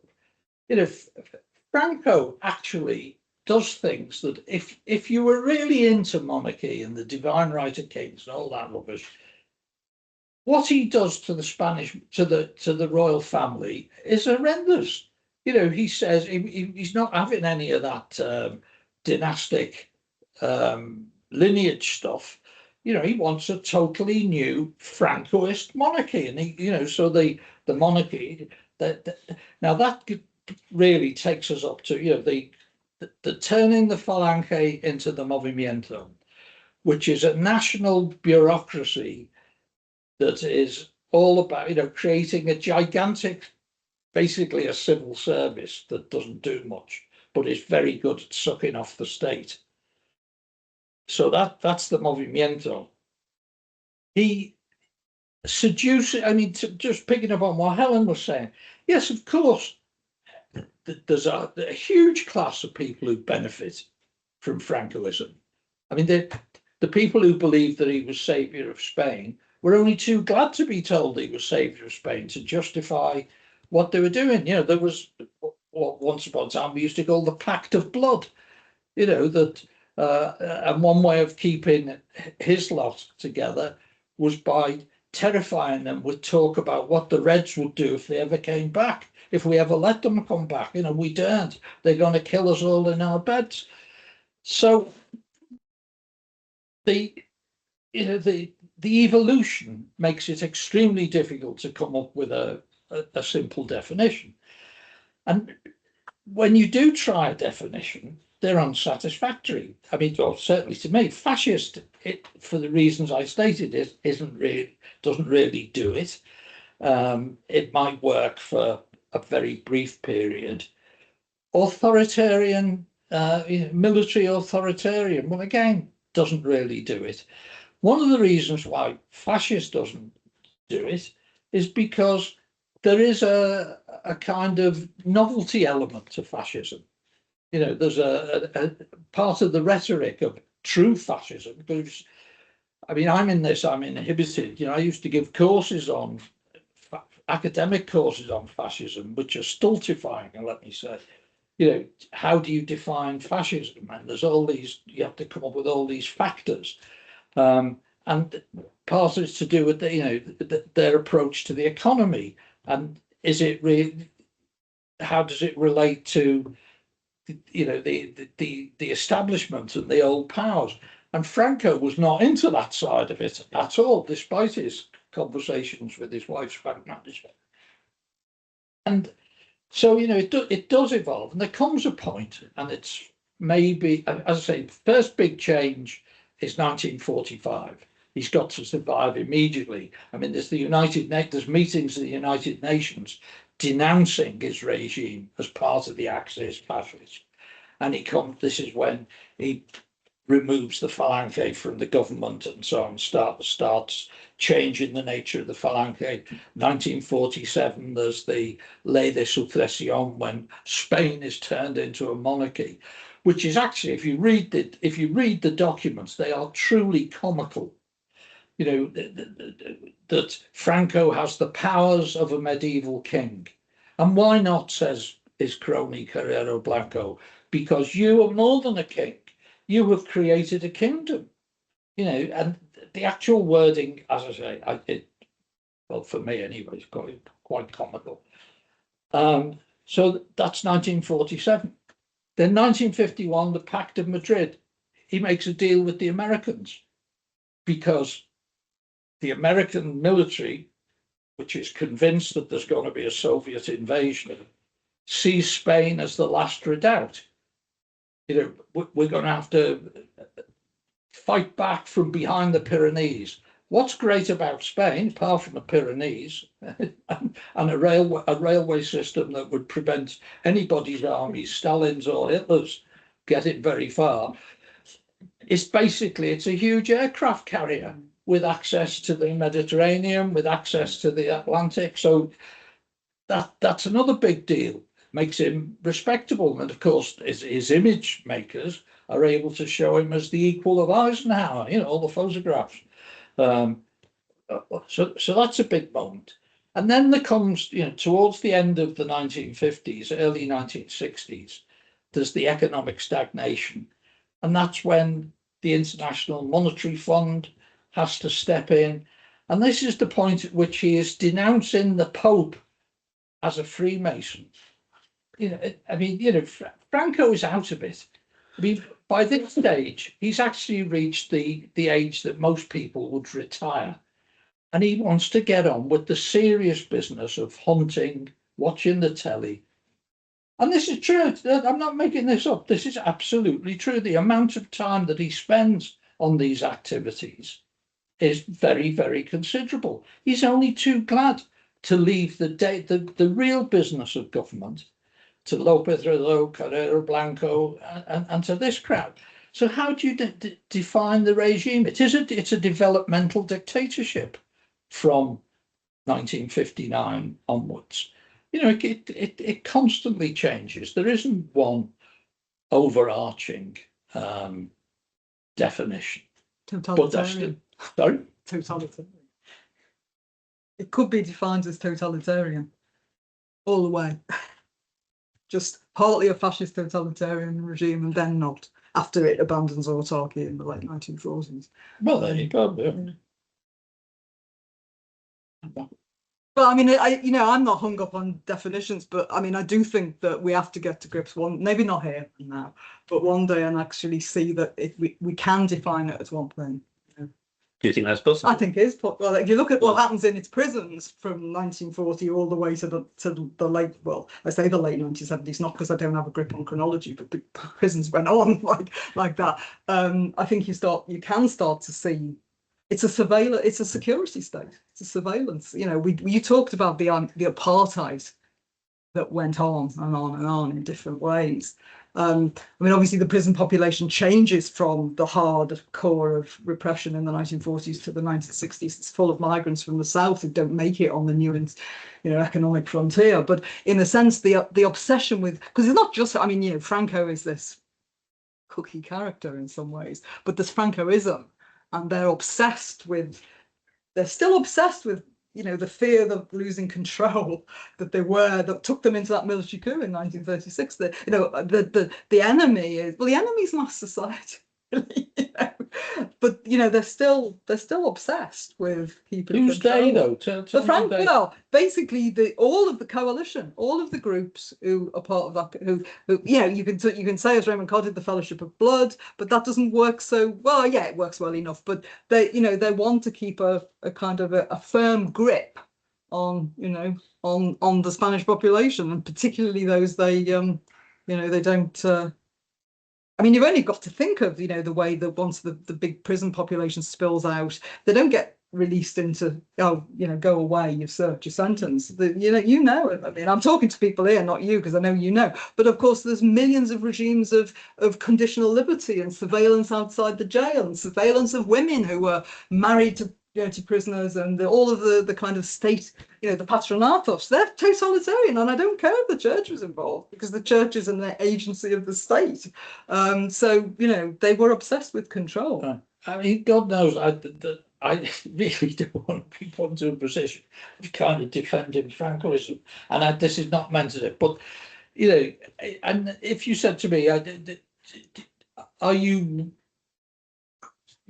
Franco actually does things that if you were really into monarchy and the divine right of kings and all that rubbish, what he does to the Spanish, to the royal family is horrendous. He says he's not having any of that dynastic lineage stuff. He wants a totally new Francoist monarchy, and so the monarchy now that really takes us up to the turning the Falange into the Movimiento, which is a national bureaucracy that is all about creating a gigantic, basically a civil service that doesn't do much, but is very good at sucking off the state. So that's the Movimiento. He seduces, just picking up on what Helen was saying, yes, of course, there's a huge class of people who benefit from Francoism. The people who believed that he was saviour of Spain were only too glad to be told he was saviour of Spain to justify what they were doing. There was what once upon a time we used to call the Pact of Blood, that and one way of keeping his lot together was by terrifying them with talk about what the Reds would do if they ever came back, if we ever let them come back. We daren't. They're going to kill us all in our beds. So the evolution makes it extremely difficult to come up with a simple definition. And when you do try a definition, they're unsatisfactory. Well, certainly to me, fascist it for the reasons I stated, doesn't really do it. It might work for a very brief period. Authoritarian, military authoritarian, well, again, doesn't really do it. One of the reasons why fascist doesn't do it is because there is a kind of novelty element to fascism. You know, there's a part of the rhetoric of true fascism. Because, I mean, I'm inhibited. You know, I used to give courses on academic courses on fascism, which are stultifying, and let me say. You know, how do you define fascism? And there's all these, you have to come up with all these factors. And part of it's to do with their approach to the economy. And is it really, how does it relate to, the establishment and the old powers? And Franco was not into that side of it at all, despite his conversations with his wife's bank manager. And so, it does evolve, and there comes a point, and it's maybe, as I say, first big change is 1945. He's got to survive immediately. I mean, there's meetings of the United Nations denouncing his regime as part of the Axis fascists. And this is when he removes the Falange from the government and so on, starts changing the nature of the Falange. 1947, there's the Ley de Sucesión, when Spain is turned into a monarchy, which is actually, if you read the documents, they are truly comical. You know, that Franco has the powers of a medieval king. And why not, says his crony Carrero Blanco, because you are more than a king. You have created a kingdom, and the actual wording, as I say, well, for me anyway, it's quite comical. So that's 1947. Then 1951, the Pact of Madrid. He makes a deal with the Americans because the American military, which is convinced that there's going to be a Soviet invasion, sees Spain as the last redoubt. We're going to have to fight back from behind the Pyrenees. What's great about Spain, apart from the Pyrenees and a railway system that would prevent anybody's armies, Stalin's or Hitler's, getting very far, is basically it's a huge aircraft carrier with access to the Mediterranean, with access to the Atlantic. So that's another big deal. Makes him respectable, and of course his image makers are able to show him as the equal of Eisenhower, all the photographs. So that's a big moment. And then there comes, towards the end of the 1950s, early 1960s, there's the economic stagnation, and that's when the International Monetary Fund has to step in, and this is the point at which he is denouncing the Pope as a Freemason. Franco is out of it. I mean, by this stage, he's actually reached the age that most people would retire. And he wants to get on with the serious business of hunting, watching the telly. And this is true. I'm not making this up. This is absolutely true. The amount of time that he spends on these activities is very, very considerable. He's only too glad to leave the real business of government to López Relo, Carrero Blanco, and to this crowd. So how do you define the regime? It's a developmental dictatorship from 1959 onwards. It constantly changes. There isn't one overarching definition. Totalitarian. Sorry? Totalitarian. It could be defined as totalitarian all the way. Just partly a fascist totalitarian regime and then not, after it abandons autarky in the late 1940s. Well, there you go. Yeah. But I mean, I'm not hung up on definitions, but I mean, I do think that we have to get to grips maybe not here and now, but one day and actually see that we can define it as one thing. Do you think that's possible? I think it is. Well, if you look at what happens in its prisons from 1940 all the way to the late, well, I say the late 1970s, not because I don't have a grip on chronology, but the prisons went on like that. I think you can start to see it's a surveillance, it's a security state, it's a surveillance. You know, you talked about the apartheid that went on and on and on in different ways. I mean, obviously, the prison population changes from the hard core of repression in the 1940s to the 1960s. It's full of migrants from the south who don't make it on the new, economic frontier. But in a sense, the obsession with, because it's not just, I mean, Franco is this cookie character in some ways, but there's Francoism, and they're still obsessed with the fear of losing control that took them into that military coup in 1936. The enemy is mass society, really, but they're still obsessed with keeping Who's control. they though? Well, basically all of the coalition, all of the groups who are part of that, who you can say, as Raymond Codd did, the Fellowship of Blood, but that doesn't work so well. Yeah, it works well enough, but they want to keep a kind of a firm grip on the Spanish population, and particularly those they don't. I mean, you've only got to think of the way that once the big prison population spills out, they don't get released into go away, you've served your sentence. I mean, I'm talking to people here, not you, because I know but of course there's millions of regimes of conditional liberty and surveillance outside the jail, and surveillance of women who were married to prisoners, and all of the kind of state, the patronatos, they're totalitarian, and I don't care if the church was involved, because the church is an agency of the state. So they were obsessed with control. I mean, God knows, I really don't want to be put into a position of kind of defending Francoism, and this is not meant to it. But and if you said to me, are you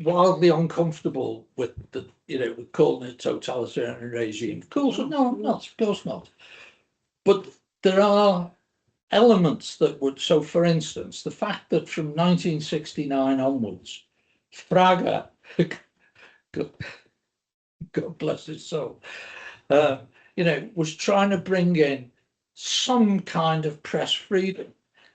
wildly uncomfortable with with calling it a totalitarian regime? Of course, no, I'm not. Of course not. But there are elements that would. So, for instance, the fact that from 1969 onwards, Fraga, God bless his soul, was trying to bring in some kind of press freedom.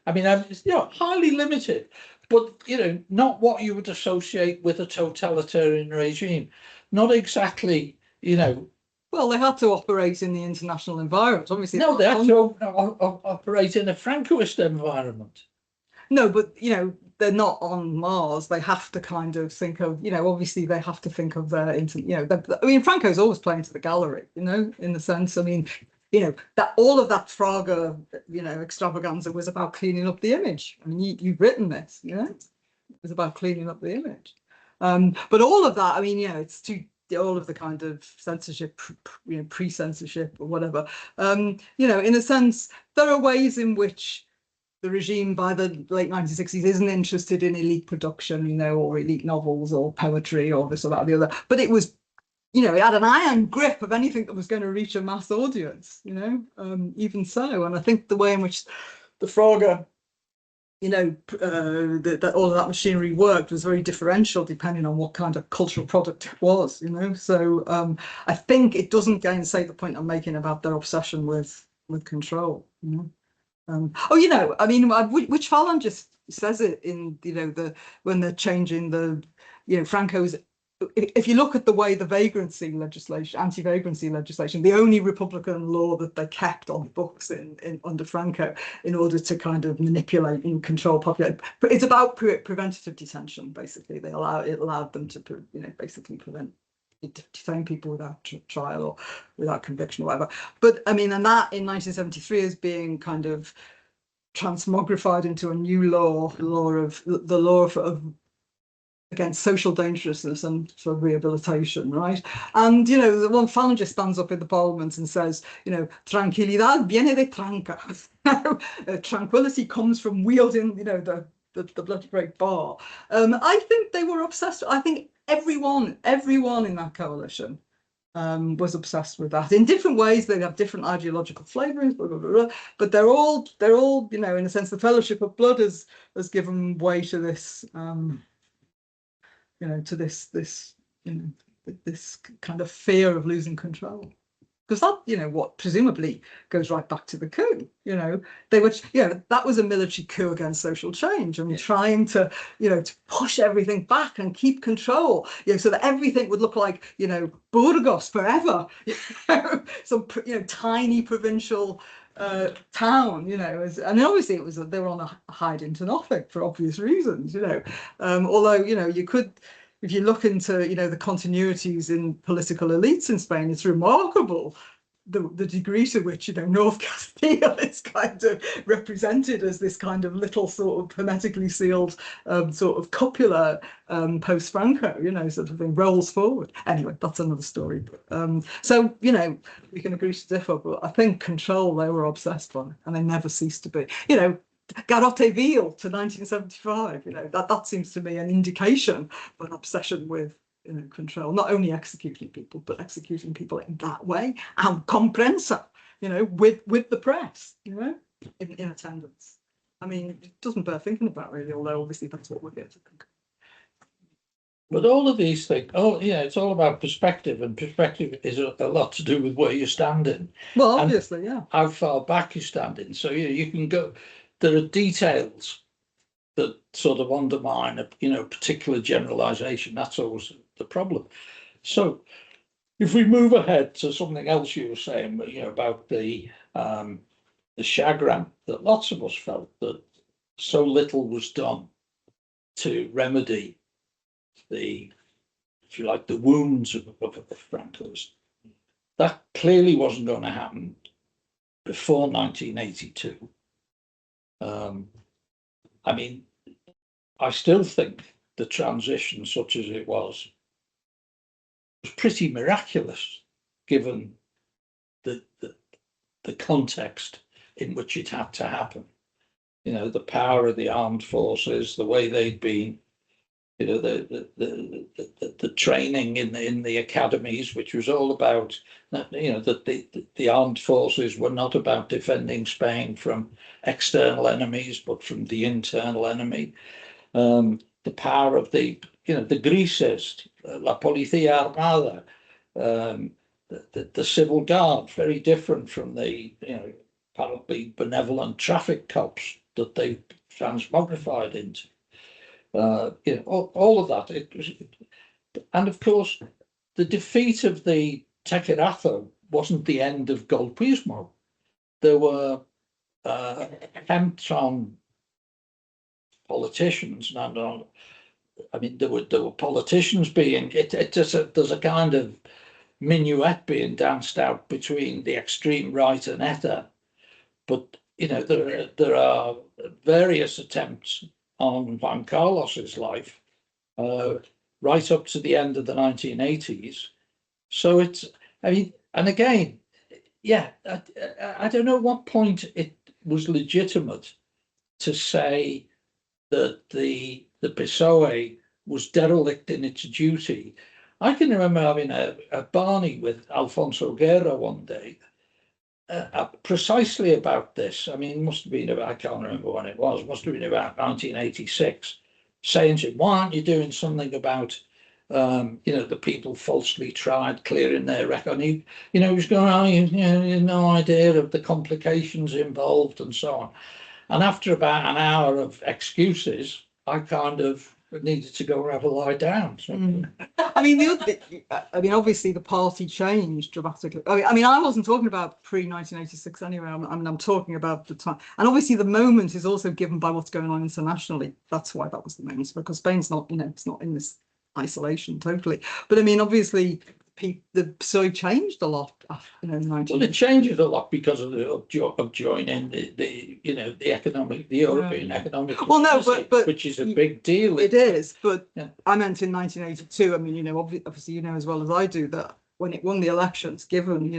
I mean, highly limited, but not what you would associate with a totalitarian regime. Not exactly, Well, they had to operate in the international environment. Obviously, no, they had to operate in a Francoist environment. No, but they're not on Mars. They have to kind of think of, obviously they have to think of their, I mean, Franco's always playing to the gallery, in the sense, I mean, that all of that Fraga, extravaganza was about cleaning up the image. I mean, you've written this, it was about cleaning up the image. But all of that, I mean, it's all of the kind of censorship, pre-censorship or whatever. In a sense, there are ways in which the regime by the late 1960s isn't interested in elite production, or elite novels or poetry or this or that or the other. But it was, it had an iron grip of anything that was going to reach a mass audience, even so. And I think the way in which the Fraga, that all of that machinery worked was very differential depending on what kind of cultural product it was, So I think it doesn't gainsay the point I'm making about their obsession with control, I mean, which Fallon just says it in, when they're changing the, Franco's, if you look at the way the vagrancy legislation, anti-vagrancy legislation, the only Republican law that they kept on books in under Franco in order to kind of manipulate and control population, it's about preventative detention. Basically, it allowed them to, basically detain people without trial or without conviction or whatever. But I mean, and that in 1973 is being kind of transmogrified into a new law, the law of against social dangerousness and for rehabilitation, right? And the one Fallon just stands up in the Parliament and says, tranquilidad viene de tranca. Tranquility comes from wielding, the bloody great bar. I think they were obsessed. I think everyone in that coalition was obsessed with that in different ways. They have different ideological flavorings, blah, blah, blah, blah. But they're all, in a sense, the Fellowship of Blood has given way to this, to this this kind of fear of losing control. Because that, what presumably goes right back to the coup. They were, that was a military coup against social change. I mean, trying to, to push everything back and keep control, so that everything would look like, Burgos forever, some, tiny provincial town, and obviously it was they were on a hide into nothing for obvious reasons, although, you could. If you look into, the continuities in political elites in Spain, it's remarkable the degree to which, North Castile is kind of represented as this kind of little sort of hermetically sealed sort of copula post-Franco, sort of thing rolls forward. Anyway, that's another story. So, we can agree to differ, but I think control they were obsessed by, and they never ceased to be. Garrote Ville to 1975, that seems to me an indication of an obsession with control, not only executing people, but executing people in that way, and comprensa, with the press, in attendance. I mean, it doesn't bear thinking about really, although obviously that's what we're here to think. But all of these things, it's all about perspective, and perspective is a lot to do with where you're standing. Well, obviously, and how far back you're standing. So you can go. There are details that sort of undermine a particular generalization. That's always the problem. So if we move ahead to something else you were saying, about the chagrin that lots of us felt that so little was done to remedy the, if you like, the wounds of Francoism. That clearly wasn't going to happen before 1982. I mean, I still think the transition, such as it was pretty miraculous, given the context in which it had to happen. The power of the armed forces, the way they'd been, the training in the academies, which was all about, that the armed forces were not about defending Spain from external enemies, but from the internal enemy. The power of the Grises, La Policía Armada, the civil guard, very different from the apparently benevolent traffic cops that they transmogrified into. All of that. And of course, the defeat of the Tequerazo wasn't the end of Golpismo. There were attempts on politicians, there were politicians being. There's a kind of minuet being danced out between the extreme right and ETA, but there are various attempts on Juan Carlos's life, right up to the end of the 1980s. So and again, I don't know what point it was legitimate to say that the PSOE was derelict in its duty. I can remember having a Barney with Alfonso Guerra one day, precisely about this. I mean, it must have been about, I can't remember when it was, must have been about 1986, saying to him, why aren't you doing something about, the people falsely tried, clearing their record? And he was going, you had no idea of the complications involved and so on. And after about an hour of excuses, I kind of needed to go and have a lie down. So. I mean, obviously the party changed dramatically. I mean, I wasn't talking about pre-1986 anyway. I'm talking about the time. And obviously the moment is also given by what's going on internationally. That's why that was the moment, because Spain's not, it's not in this isolation totally. But I mean, obviously the PSOE changed a lot after, Well, it changes a lot because of joining the European economic community, which is a big deal. It is, but I meant in 1982. I mean, obviously, as well as I do that when it won the elections, given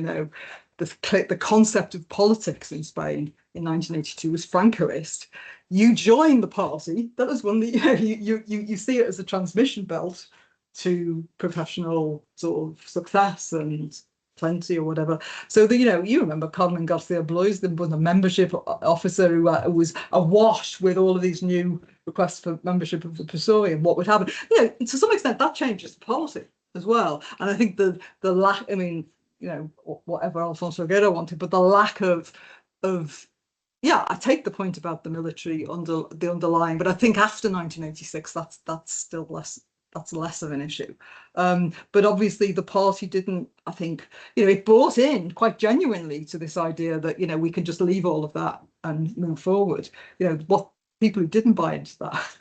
the concept of politics in Spain in 1982 was Francoist. You joined the party. That was one that you see it as a transmission belt to professional sort of success and plenty or whatever. So you remember Carmen Garcia Blois, was a membership officer who was awash with all of these new requests for membership of the PSOE and what would happen. To some extent that changes the party. as well. And I think the lack, I mean, you know, whatever Alfonso Guerra wanted, but the lack of yeah, I take the point about the military the underlying, but I think after 1986, that's still less of an issue. But obviously the party didn't, I think, you know, it bought in quite genuinely to this idea that, you know, we can just leave all of that and move forward. You know, what people who didn't buy into that,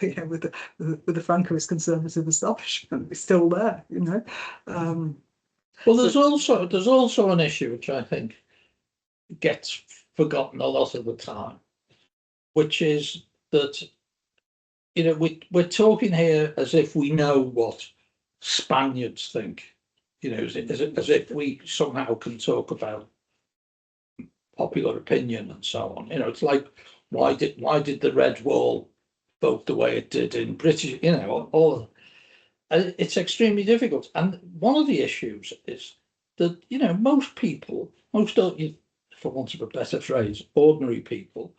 you know, with the Francoist conservative establishment is still there, you know. Well, there's also an issue which I think gets forgotten a lot of the time, which is that, you know, we're talking here as if we know what Spaniards think, you know, as if we somehow can talk about popular opinion and so on. You know, it's like, why did the Red Wall vote the way it did in British, you know, all it's extremely difficult. And one of the issues is that, you know, most people, for want of a better phrase, ordinary people,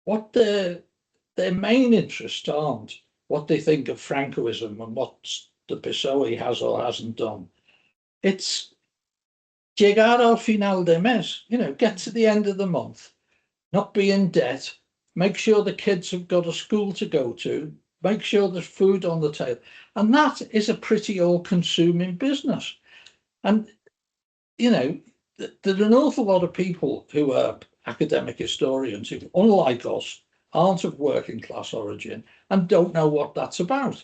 what their main interests aren't what they think of Francoism and what the PSOE has or hasn't done. It's llegar al final de mes, you know, get to the end of the month, not be in debt, make sure the kids have got a school to go to, make sure there's food on the table. And that is a pretty all-consuming business. And, you know, there's an awful lot of people who are academic historians who, unlike us, aren't of working class origin and don't know what that's about.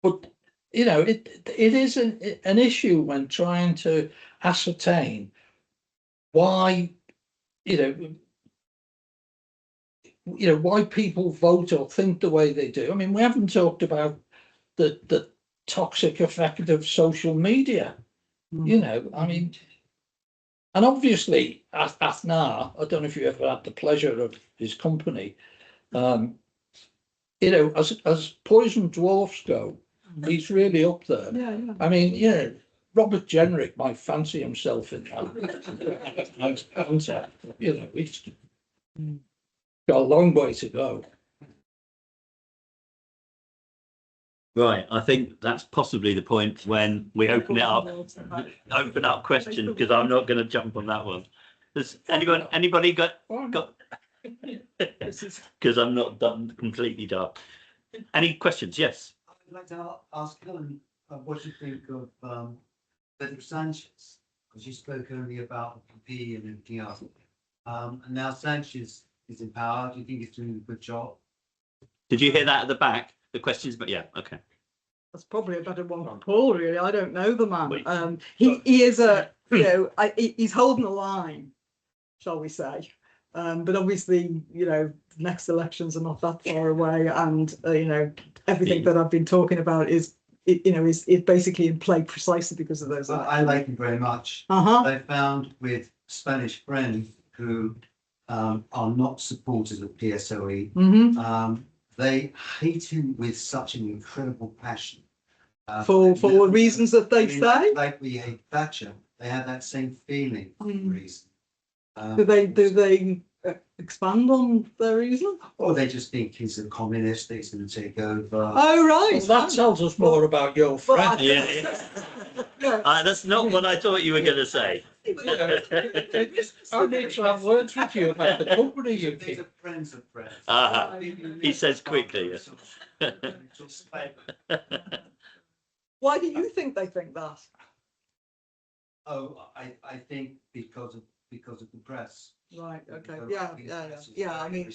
But, you know, it is an issue when trying to ascertain why, you know, why people vote or think the way they do. I mean, we haven't talked about the toxic effect of social media. You know, I mean, and obviously Aznar, I don't know if you ever had the pleasure of his company. You know, as poison dwarfs go, he's really up there. Yeah. I mean, yeah, Robert Jenrick might fancy himself in that. You know, he's got a long way to go. Right, I think that's possibly the point when we open up questions, because I'm not going to jump on that one. Does anybody got? Because I'm not done completely dark. Any questions? Yes. I'd like to ask Helen what you think of Pedro Sanchez, because you spoke only about the PP and everything else. And now Sanchez is in power. Do you think he's doing a good job? Did you hear that at the back? The questions, but yeah, okay. That's probably a better one for Paul, really. I don't know the man. He is you know, he's holding the line, shall we say. But obviously, you know, the next elections are not that far away, and you know, everything that I've been talking about is basically in play precisely because of those. I like him very much. I found with Spanish friends who are not supporters of PSOE, they hate him with such an incredible passion. For reasons that they say? Like we hate Thatcher, they have that same feeling for reason. Do they expand on their reason? Or they just think he's a communist, that he's going to take over. Oh, right. Well, that tells us more about your friend. That's not what I thought you were going to say. I need to have words with you about the company you keep. These are friends of friends. He says quickly. Why do you think they think that? Oh, I think because of the press. Right. Okay. Yeah. I mean,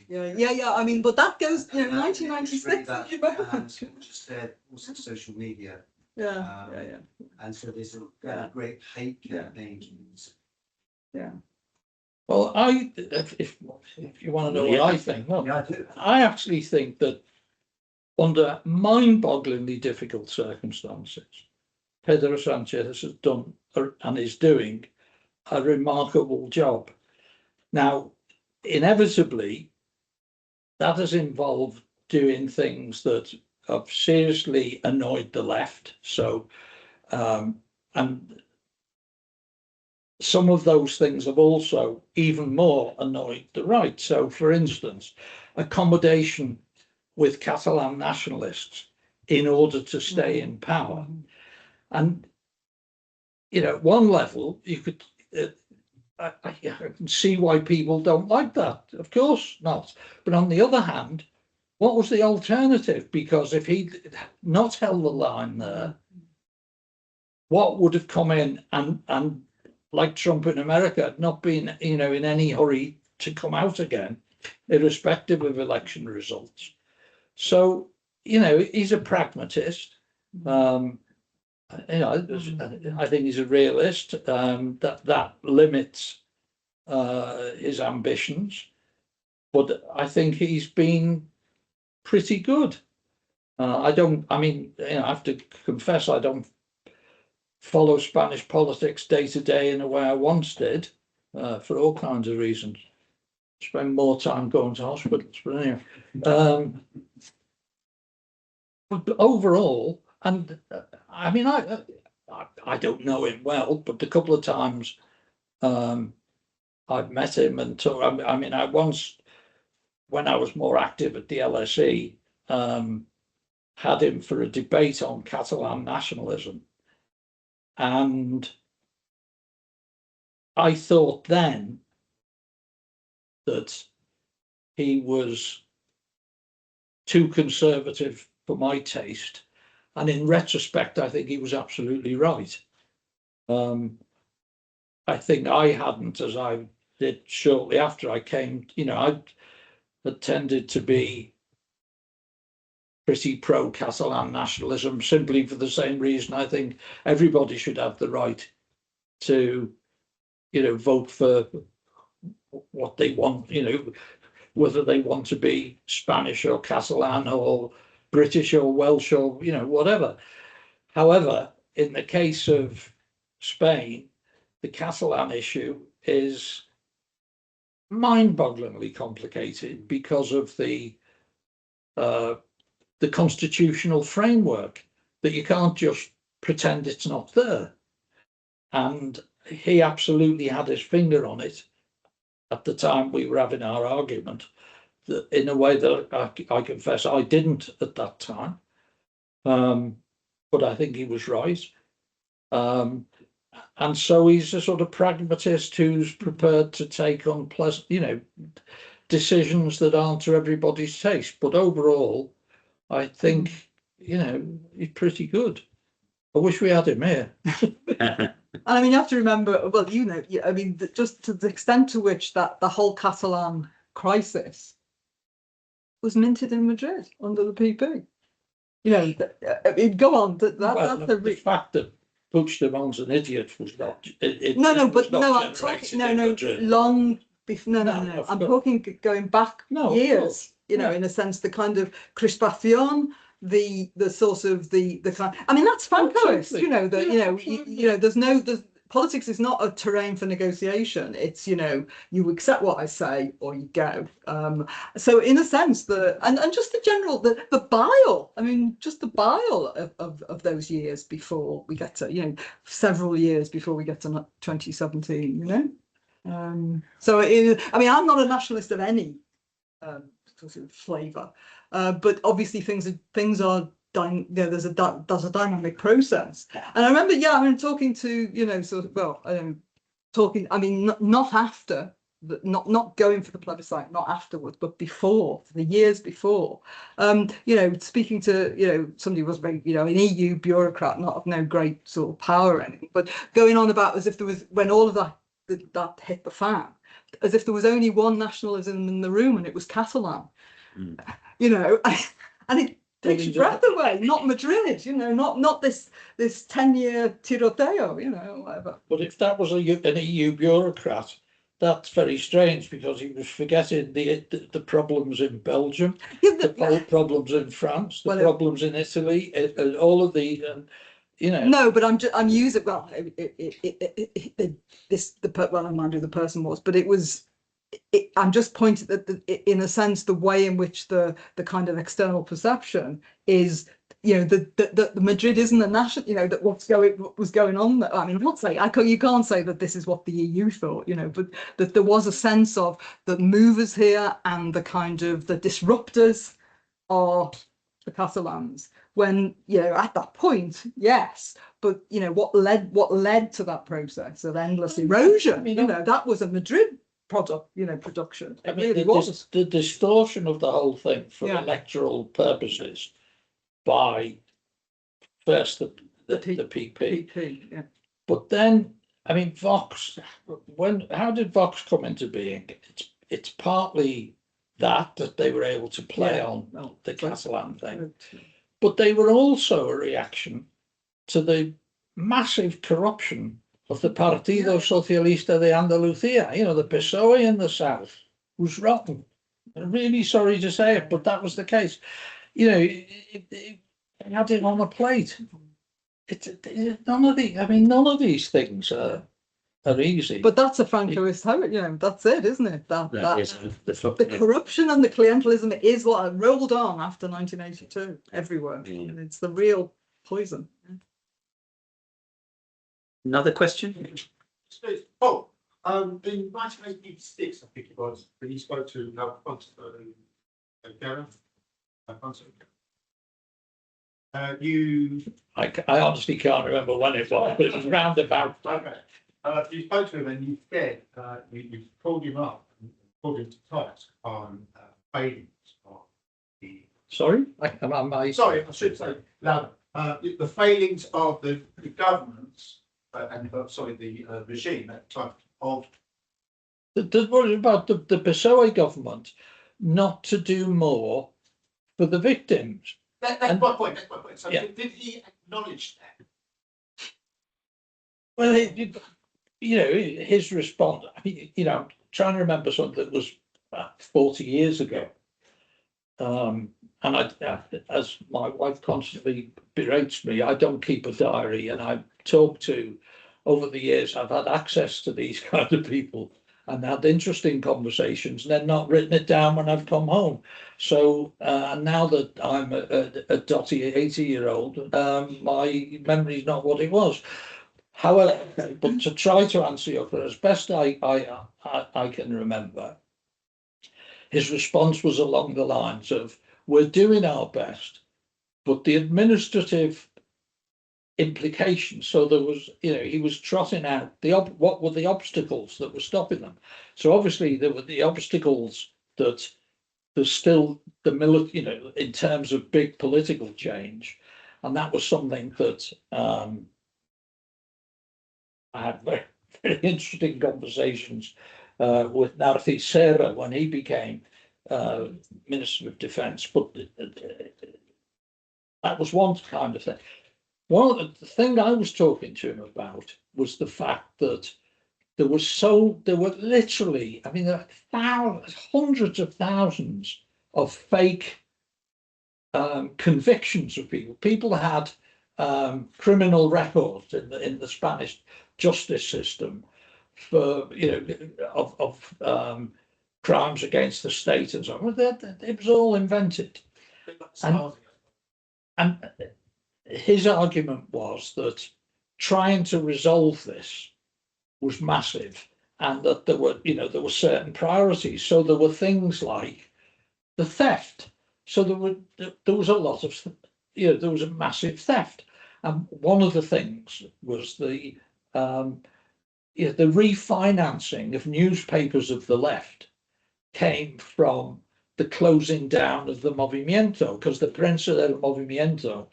yeah. I mean, but that goes, you know, 1996. And just said also social media. Yeah. And so there's a great hate campaign. Yeah. Well, if you want to know what I think, well, Yeah, I do. I actually think that under mind-bogglingly difficult circumstances, Pedro Sanchez has done and is doing a remarkable job. Now, inevitably, that has involved doing things that have seriously annoyed the left. So, and some of those things have also even more annoyed the right. So, for instance, accommodation with Catalan nationalists in order to stay in power. And, you know, at one level, you could, I can see why people don't like that. Of course not. But on the other hand, what was the alternative? Because if he'd not held the line there, what would have come in and like Trump in America, not been, you know, in any hurry to come out again, irrespective of election results. So, you know, he's a pragmatist. You know, I think he's a realist. That limits his ambitions, but I think he's been pretty good. I mean, you know, I have to confess, I don't follow Spanish politics day to day in the way I once did, for all kinds of reasons. Spend more time going to hospitals, but anyway. But overall, and I mean, I don't know him well, but the couple of times I've met him and talked. I mean, I once, when I was more active at the LSE, had him for a debate on Catalan nationalism. And I thought then that he was too conservative for my taste. And in retrospect, I think he was absolutely right. I think I hadn't, as I did shortly after I came, you know, I had tended to be pretty pro-Catalan nationalism, simply for the same reason I think everybody should have the right to, you know, vote for what they want, you know, whether they want to be Spanish or Catalan or British or Welsh or, you know, whatever. However, in the case of Spain, the Catalan issue is mind-bogglingly complicated because of the constitutional framework, that you can't just pretend it's not there. And he absolutely had his finger on it at the time we were having our argument, that in a way that I confess I didn't at that time. But I think he was right. And so he's a sort of pragmatist who's prepared to take unpleasant, you know, decisions that aren't to everybody's taste. But overall, I think, you know, he's pretty good. I wish we had him here. And I mean, you have to remember, well, you know, I mean, just to the extent to which that the whole Catalan crisis was minted in Madrid under the PP. You know, I mean, go on. That's the fact that Puigdemont's an idiot was not. I'm talking long before. No. I'm talking going back years. You know, in a sense, the kind of crispación, the sort of the kind. I mean, that's Francoist. You know, there's politics is not a terrain for negotiation. It's, you know, you accept what I say or you go. So in a sense, and just the general the bile. I mean, just the bile of those years before we get to, you know, several years before we get to 2017. You know, so I mean, I'm not a nationalist of any sort of flavour, but obviously things are. There's a dynamic process, and I remember, I mean, talking to, you know, sort of, talking. I mean, not after, not going for the plebiscite, not afterwards, but before, the years before. You know, speaking to, you know, somebody who was very, you know, an EU bureaucrat, not of no great sort of power or anything, but going on about as if there was, when all of that hit the fan, as if there was only one nationalism in the room, and it was Catalan. You know, and it takes your breath away. Not Madrid, you know, not this 10-year tiroteo, you know, whatever. But if that was an EU bureaucrat, that's very strange, because he was forgetting the problems in Belgium, the problems in France, the problems in Italy, all of the, you know. No, but I'm using, well, I'm not who the person was, but it was. I'm just pointing that in a sense, the way in which the kind of external perception is, you know, the Madrid isn't a national, you know, that what was going on there. I mean, I'm not saying you can't say that this is what the EU thought, you know, but that there was a sense of the movers here and the kind of the disruptors are the Catalans. when, you know, at that point, yes, but you know, what led to that process of endless erosion, you know, that was a Madrid production. It really was. The distortion of the whole thing for Yeah. electoral purposes by first the PP. PP, yeah. But then, I mean, Vox, how did Vox come into being? It's partly that they were able to play Yeah. on the Catalan thing, but they were also a reaction to the massive corruption of the Partido Socialista de Andalucía. You know, the PSOE in the south was rotten. I'm really sorry to say it, but that was the case. You know, it had it on a plate. None of these things are easy. But that's a Francoist, you know, that's it, isn't it? That is The corruption and the clientelism is what rolled on after 1982 everywhere. Yeah. And it's the real poison. Another question? Oh, in 1986, I think it was, when you spoke to Alfonso Guerra. I honestly can't remember when it was, but it was roundabout. Okay. You spoke to him and you said you called him up and called him to task on failings of the. Sorry, Sorry, I should say louder. The failings of the governments and the regime at the time of. What about the PSOE government not to do more for the victims? That's my point. So Yeah. did he acknowledge that? Well, you know, his response. I mean, you know, I'm trying to remember something that was 40 years ago. And as my wife constantly berates me, I don't keep a diary, and I've talked to over the years. I've had access to these kind of people and had interesting conversations, and then not written it down when I've come home. So now that I'm a dotty 80-year-old, my memory's not what it was. However, but to try to answer your question, as best I can remember, his response was along the lines of, we're doing our best, but the administrative implications. So there was, you know, he was trotting out what were the obstacles that were stopping them. So obviously there were the obstacles that there's still the military, you know, in terms of big political change, and that was something that I had very, very interesting conversations with Narcís Serra when he became Minister of Defence. But that was one kind of thing. The thing I was talking to him about was the fact that there were literally, I mean, there are hundreds of thousands of fake convictions of people. People had criminal records in the Spanish justice system for, you know, of crimes against the state and so on. It was all invented. And his argument was that trying to resolve this was massive, and that there were certain priorities. So there were things like the theft. So there was a lot of, you know, there was a massive theft. And one of the things was the refinancing of newspapers of the left came from the closing down of the Movimiento, because the Prensa del Movimiento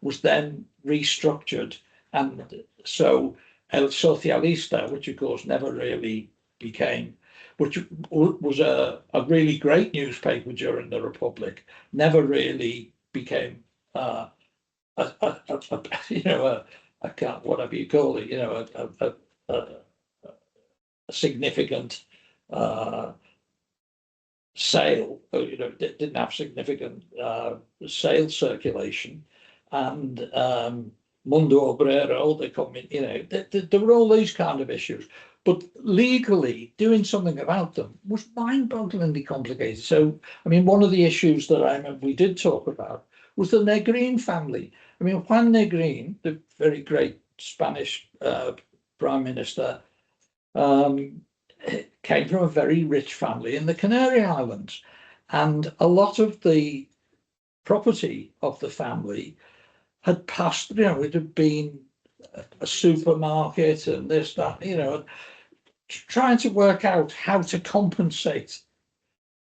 was then restructured. And so El Socialista, which of course never really became, which was a really great newspaper during the Republic, never really became a whatever you call it, you know, a significant sale, you know, didn't have significant sales circulation. And Mundo Obrero, they come in, you know, there were all these kind of issues, but legally doing something about them was mind-bogglingly complicated. So, I mean, one of the issues that I remember we did talk about was the Negrín family. I mean, Juan Negrín, the very great Spanish prime minister, came from a very rich family in the Canary Islands, and a lot of the property of the family had passed, you know, it had been a supermarket and this, that, you know, trying to work out how to compensate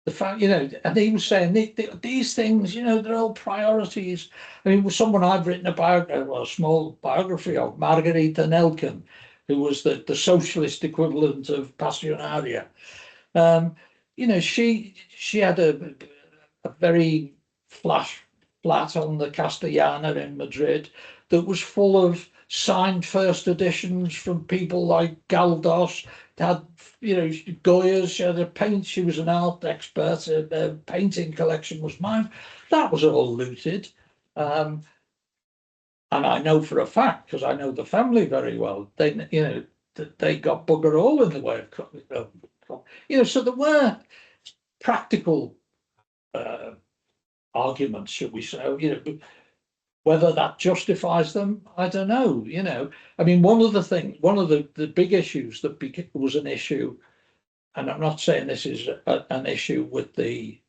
the fact, you know, and he was saying these things, you know, they're all priorities. I mean, with someone I've written about, a small biography of, Margarita Nelken, who was the socialist equivalent of Passionaria. You know, she had a very flat on the Castellana in Madrid that was full of signed first editions from people like Galdós. Had, you know, Goya's, she had a paint, she was an art expert, a painting collection was mine. That was all looted. And I know for a fact, because I know the family very well, they, you know, they got bugger all in the way of, you know, so there were practical arguments, should we say, you know, whether that justifies them, I don't know, you know. I mean, one of the big issues that was an issue, and I'm not saying this is an issue with the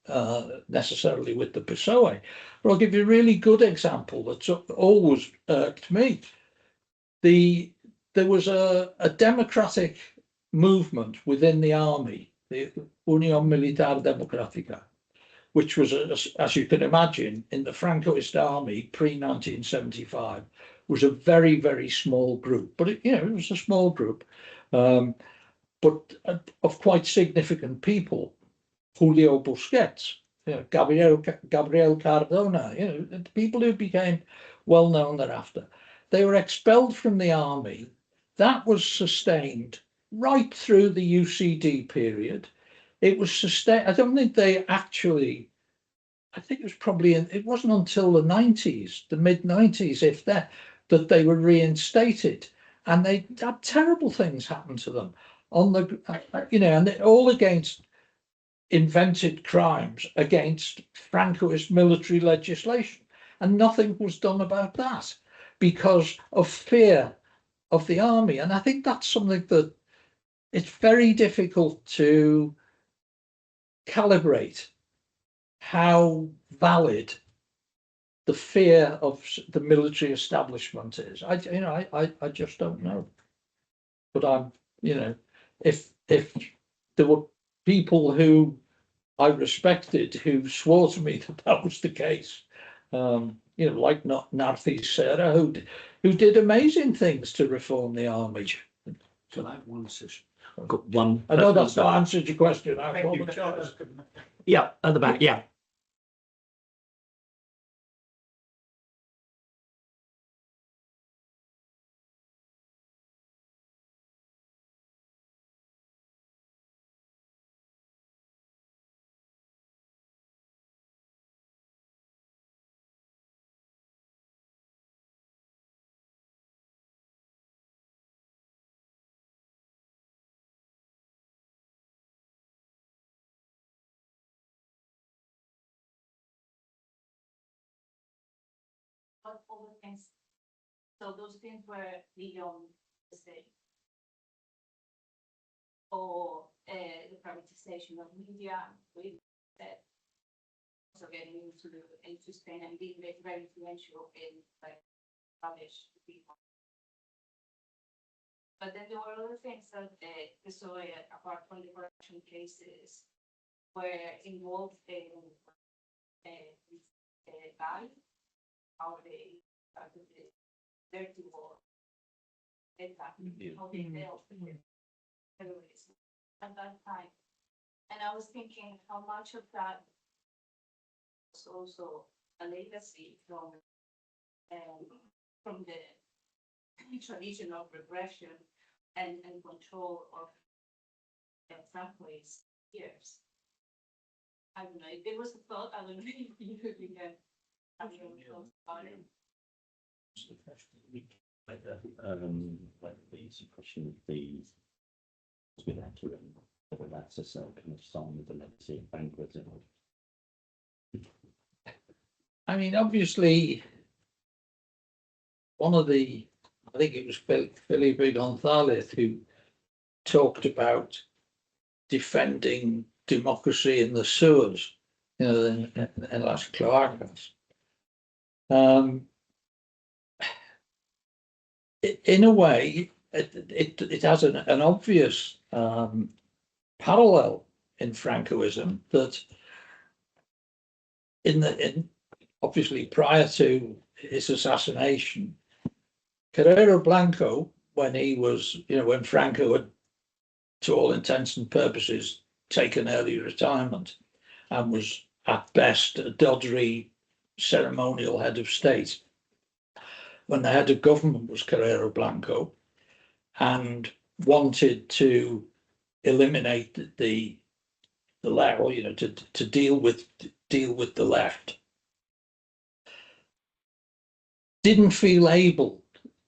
necessarily with the PSOE, but I'll give you a really good example that's always irked me. There was a democratic movement within the army, the Unión Militar Democrática, which was, as you can imagine, in the Francoist army pre-1975, was a very, very small group. But it, you know, it was a small group, but of quite significant people. Julio Busquets, you know, Gabriel Cardona, you know, people who became well known thereafter. They were expelled from the army. That was sustained right through the UCD period. It was sustained. I don't think they actually, I think it was probably, it wasn't until the 90s, the mid 90s, if that they were reinstated, and they had terrible things happen to them on the, you know, and all against invented crimes against Francoist military legislation. And nothing was done about that because of fear of the army. And I think that's something that it's very difficult to calibrate how valid the fear of the military establishment is. I just don't know. But I'm, you know, if there were people who I respected who swore to me that that was the case, you know, like Narcis Serra, who did amazing things to reform the army. So I have one session. I've got one. I know that's not answered your question. I Thank you. apologize. Yeah, at the back. Yeah. All the things. So those things were beyond the state. Or the privatization of media, with that also getting into Spain and being very influential in like publish people. But then there were other things that the SOE, apart from the corruption cases, were involved in value, how they started the dirty war, how they dealt with terrorism at that time. And I was thinking how much of that was also a legacy from the tradition of repression and control of Francoist years. I don't know, if there was a thought, I don't know if you can have your thoughts about it. Like the suppression of the without whether that's a kind of sign of the legacy of Francoism. I mean, obviously, one of the, I think it was Felipe Gonzalez who talked about defending democracy in the sewers, you know, in Las Cloacas. In a way, it has an obvious parallel in Francoism, that in obviously prior to his assassination, Carrero Blanco, when he was, when Franco had, to all intents and purposes, taken early retirement and was at best a doddery ceremonial head of state, when the head of government was Carrero Blanco and wanted to eliminate the left, or to deal with the left, didn't feel able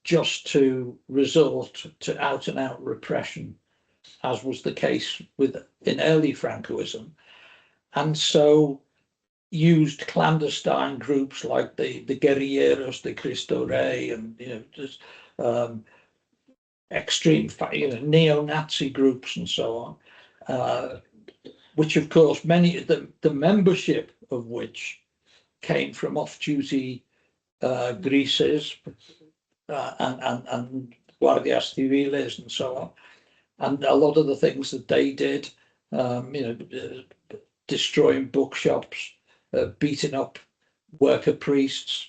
just to resort to out and out repression, as was the case in early Francoism, and so used clandestine groups like the Guerrilleros de Cristo Rey, and just extreme, neo-Nazi groups and so on, which of course many of the membership of which came from off-duty grises and guardias civiles and so on, and a lot of the things that they did, destroying bookshops, beating up worker priests.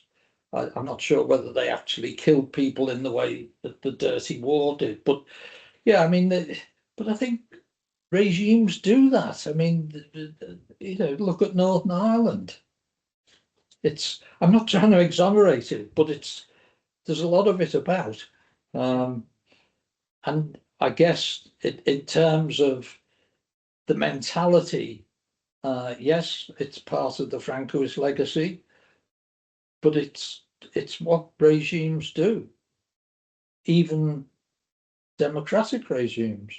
I'm not sure whether they actually killed people in the way that the Dirty War did, but yeah, but I think regimes do that. Look at Northern Ireland. I'm not trying to exonerate it, but there's a lot of it about, and I guess in terms of the mentality, yes, it's part of the Francoist legacy, but it's what regimes do, even democratic regimes.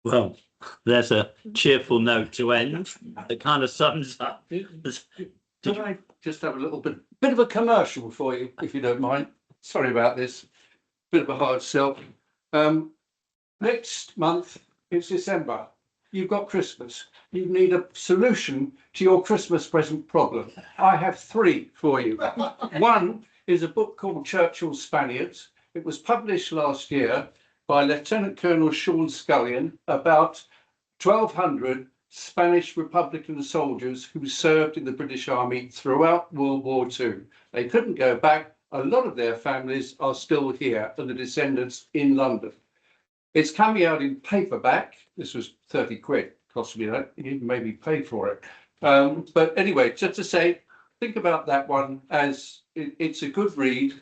Well, there's a cheerful note to end that kind of sums up. Could I just have a little bit of a commercial for you, if you don't mind? Sorry about this. Bit of a hard sell. Next month, it's December. You've got Christmas. You need a solution to your Christmas present problem. I have 3 for you. One is a book called Churchill's Spaniards. It was published last year by Lieutenant Colonel Sean Scullion, about 1,200 Spanish Republican soldiers who served in the British Army throughout World War II. They couldn't go back. A lot of their families are still here, and the descendants in London. It's coming out in paperback. This was 30 quid, cost me that. You maybe pay for it. But anyway, just to say, think about that one as it's a good read,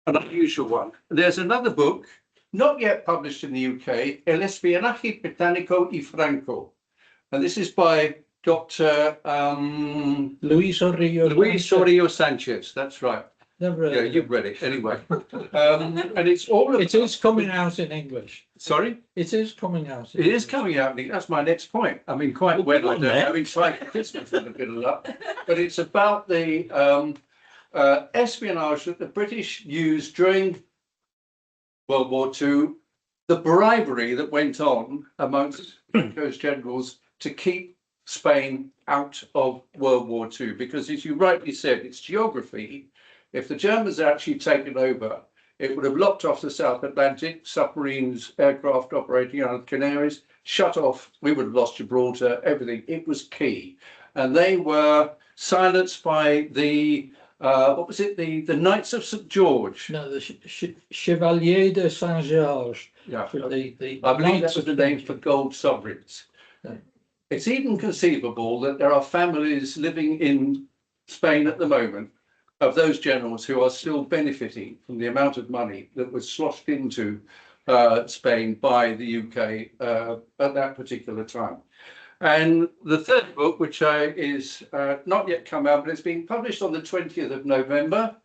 an unusual one. There's another book, not yet published in the UK, El Espionaje Británico y Franco. And this is by Dr. Luis Orillo Sanchez. That's right. Never Yeah, you've read it anyway. And it's all. It is coming out in English. Sorry? It is coming out. It is coming out. That's my next point. Quite well. I don't know. It's like Christmas with a bit of luck. But it's about the espionage that the British used during World War II, the bribery that went on amongst those generals to keep Spain out of World War II. Because as you rightly said, it's geography. If the Germans had actually taken over, it would have locked off the South Atlantic, submarines, aircraft operating on the Canaries, shut off, we would have lost Gibraltar, everything. It was key. And they were silenced by the, what was it, the Knights of St. George. No, the Chevalier de Saint Georges. Yeah, I believe that was the name for gold sovereigns. Yeah. It's even conceivable that there are families living in Spain at the moment of those generals who are still benefiting from the amount of money that was sloshed into Spain by the UK at that particular time. And the third book, which is not yet come out, but it's being published on the 20th of November,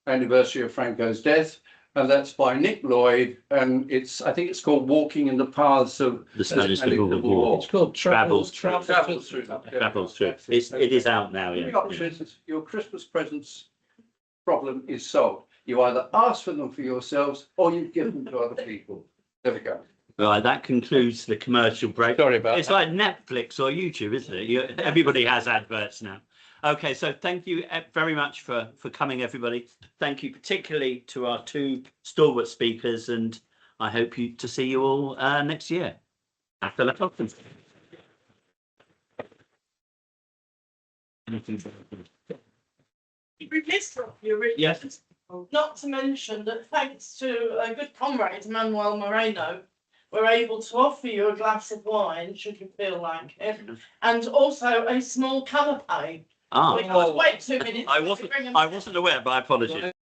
anniversary of Franco's death, and that's by Nick Lloyd, and I think it's called Walking in the Paths of The Spanish Civil War. It's called Travels Through. Travels through. It is out now, Three yeah. options. Your Christmas presents problem is solved. You either ask for them for yourselves or you give them to other people. There we go. Right, that concludes the commercial break. Sorry about It's that. like Netflix or YouTube, isn't it? Everybody has adverts now. Okay, so thank you very much for coming, everybody. Thank you particularly to our two stalwart speakers, and I hope to see you all next year. After the conference. Yes. Not to mention that thanks to a good comrade, Manuel Moreno, we're able to offer you a glass of wine, should you feel like it, and also a small canapé. Ah, We can't wait 2 minutes. I wasn't aware, but I apologize.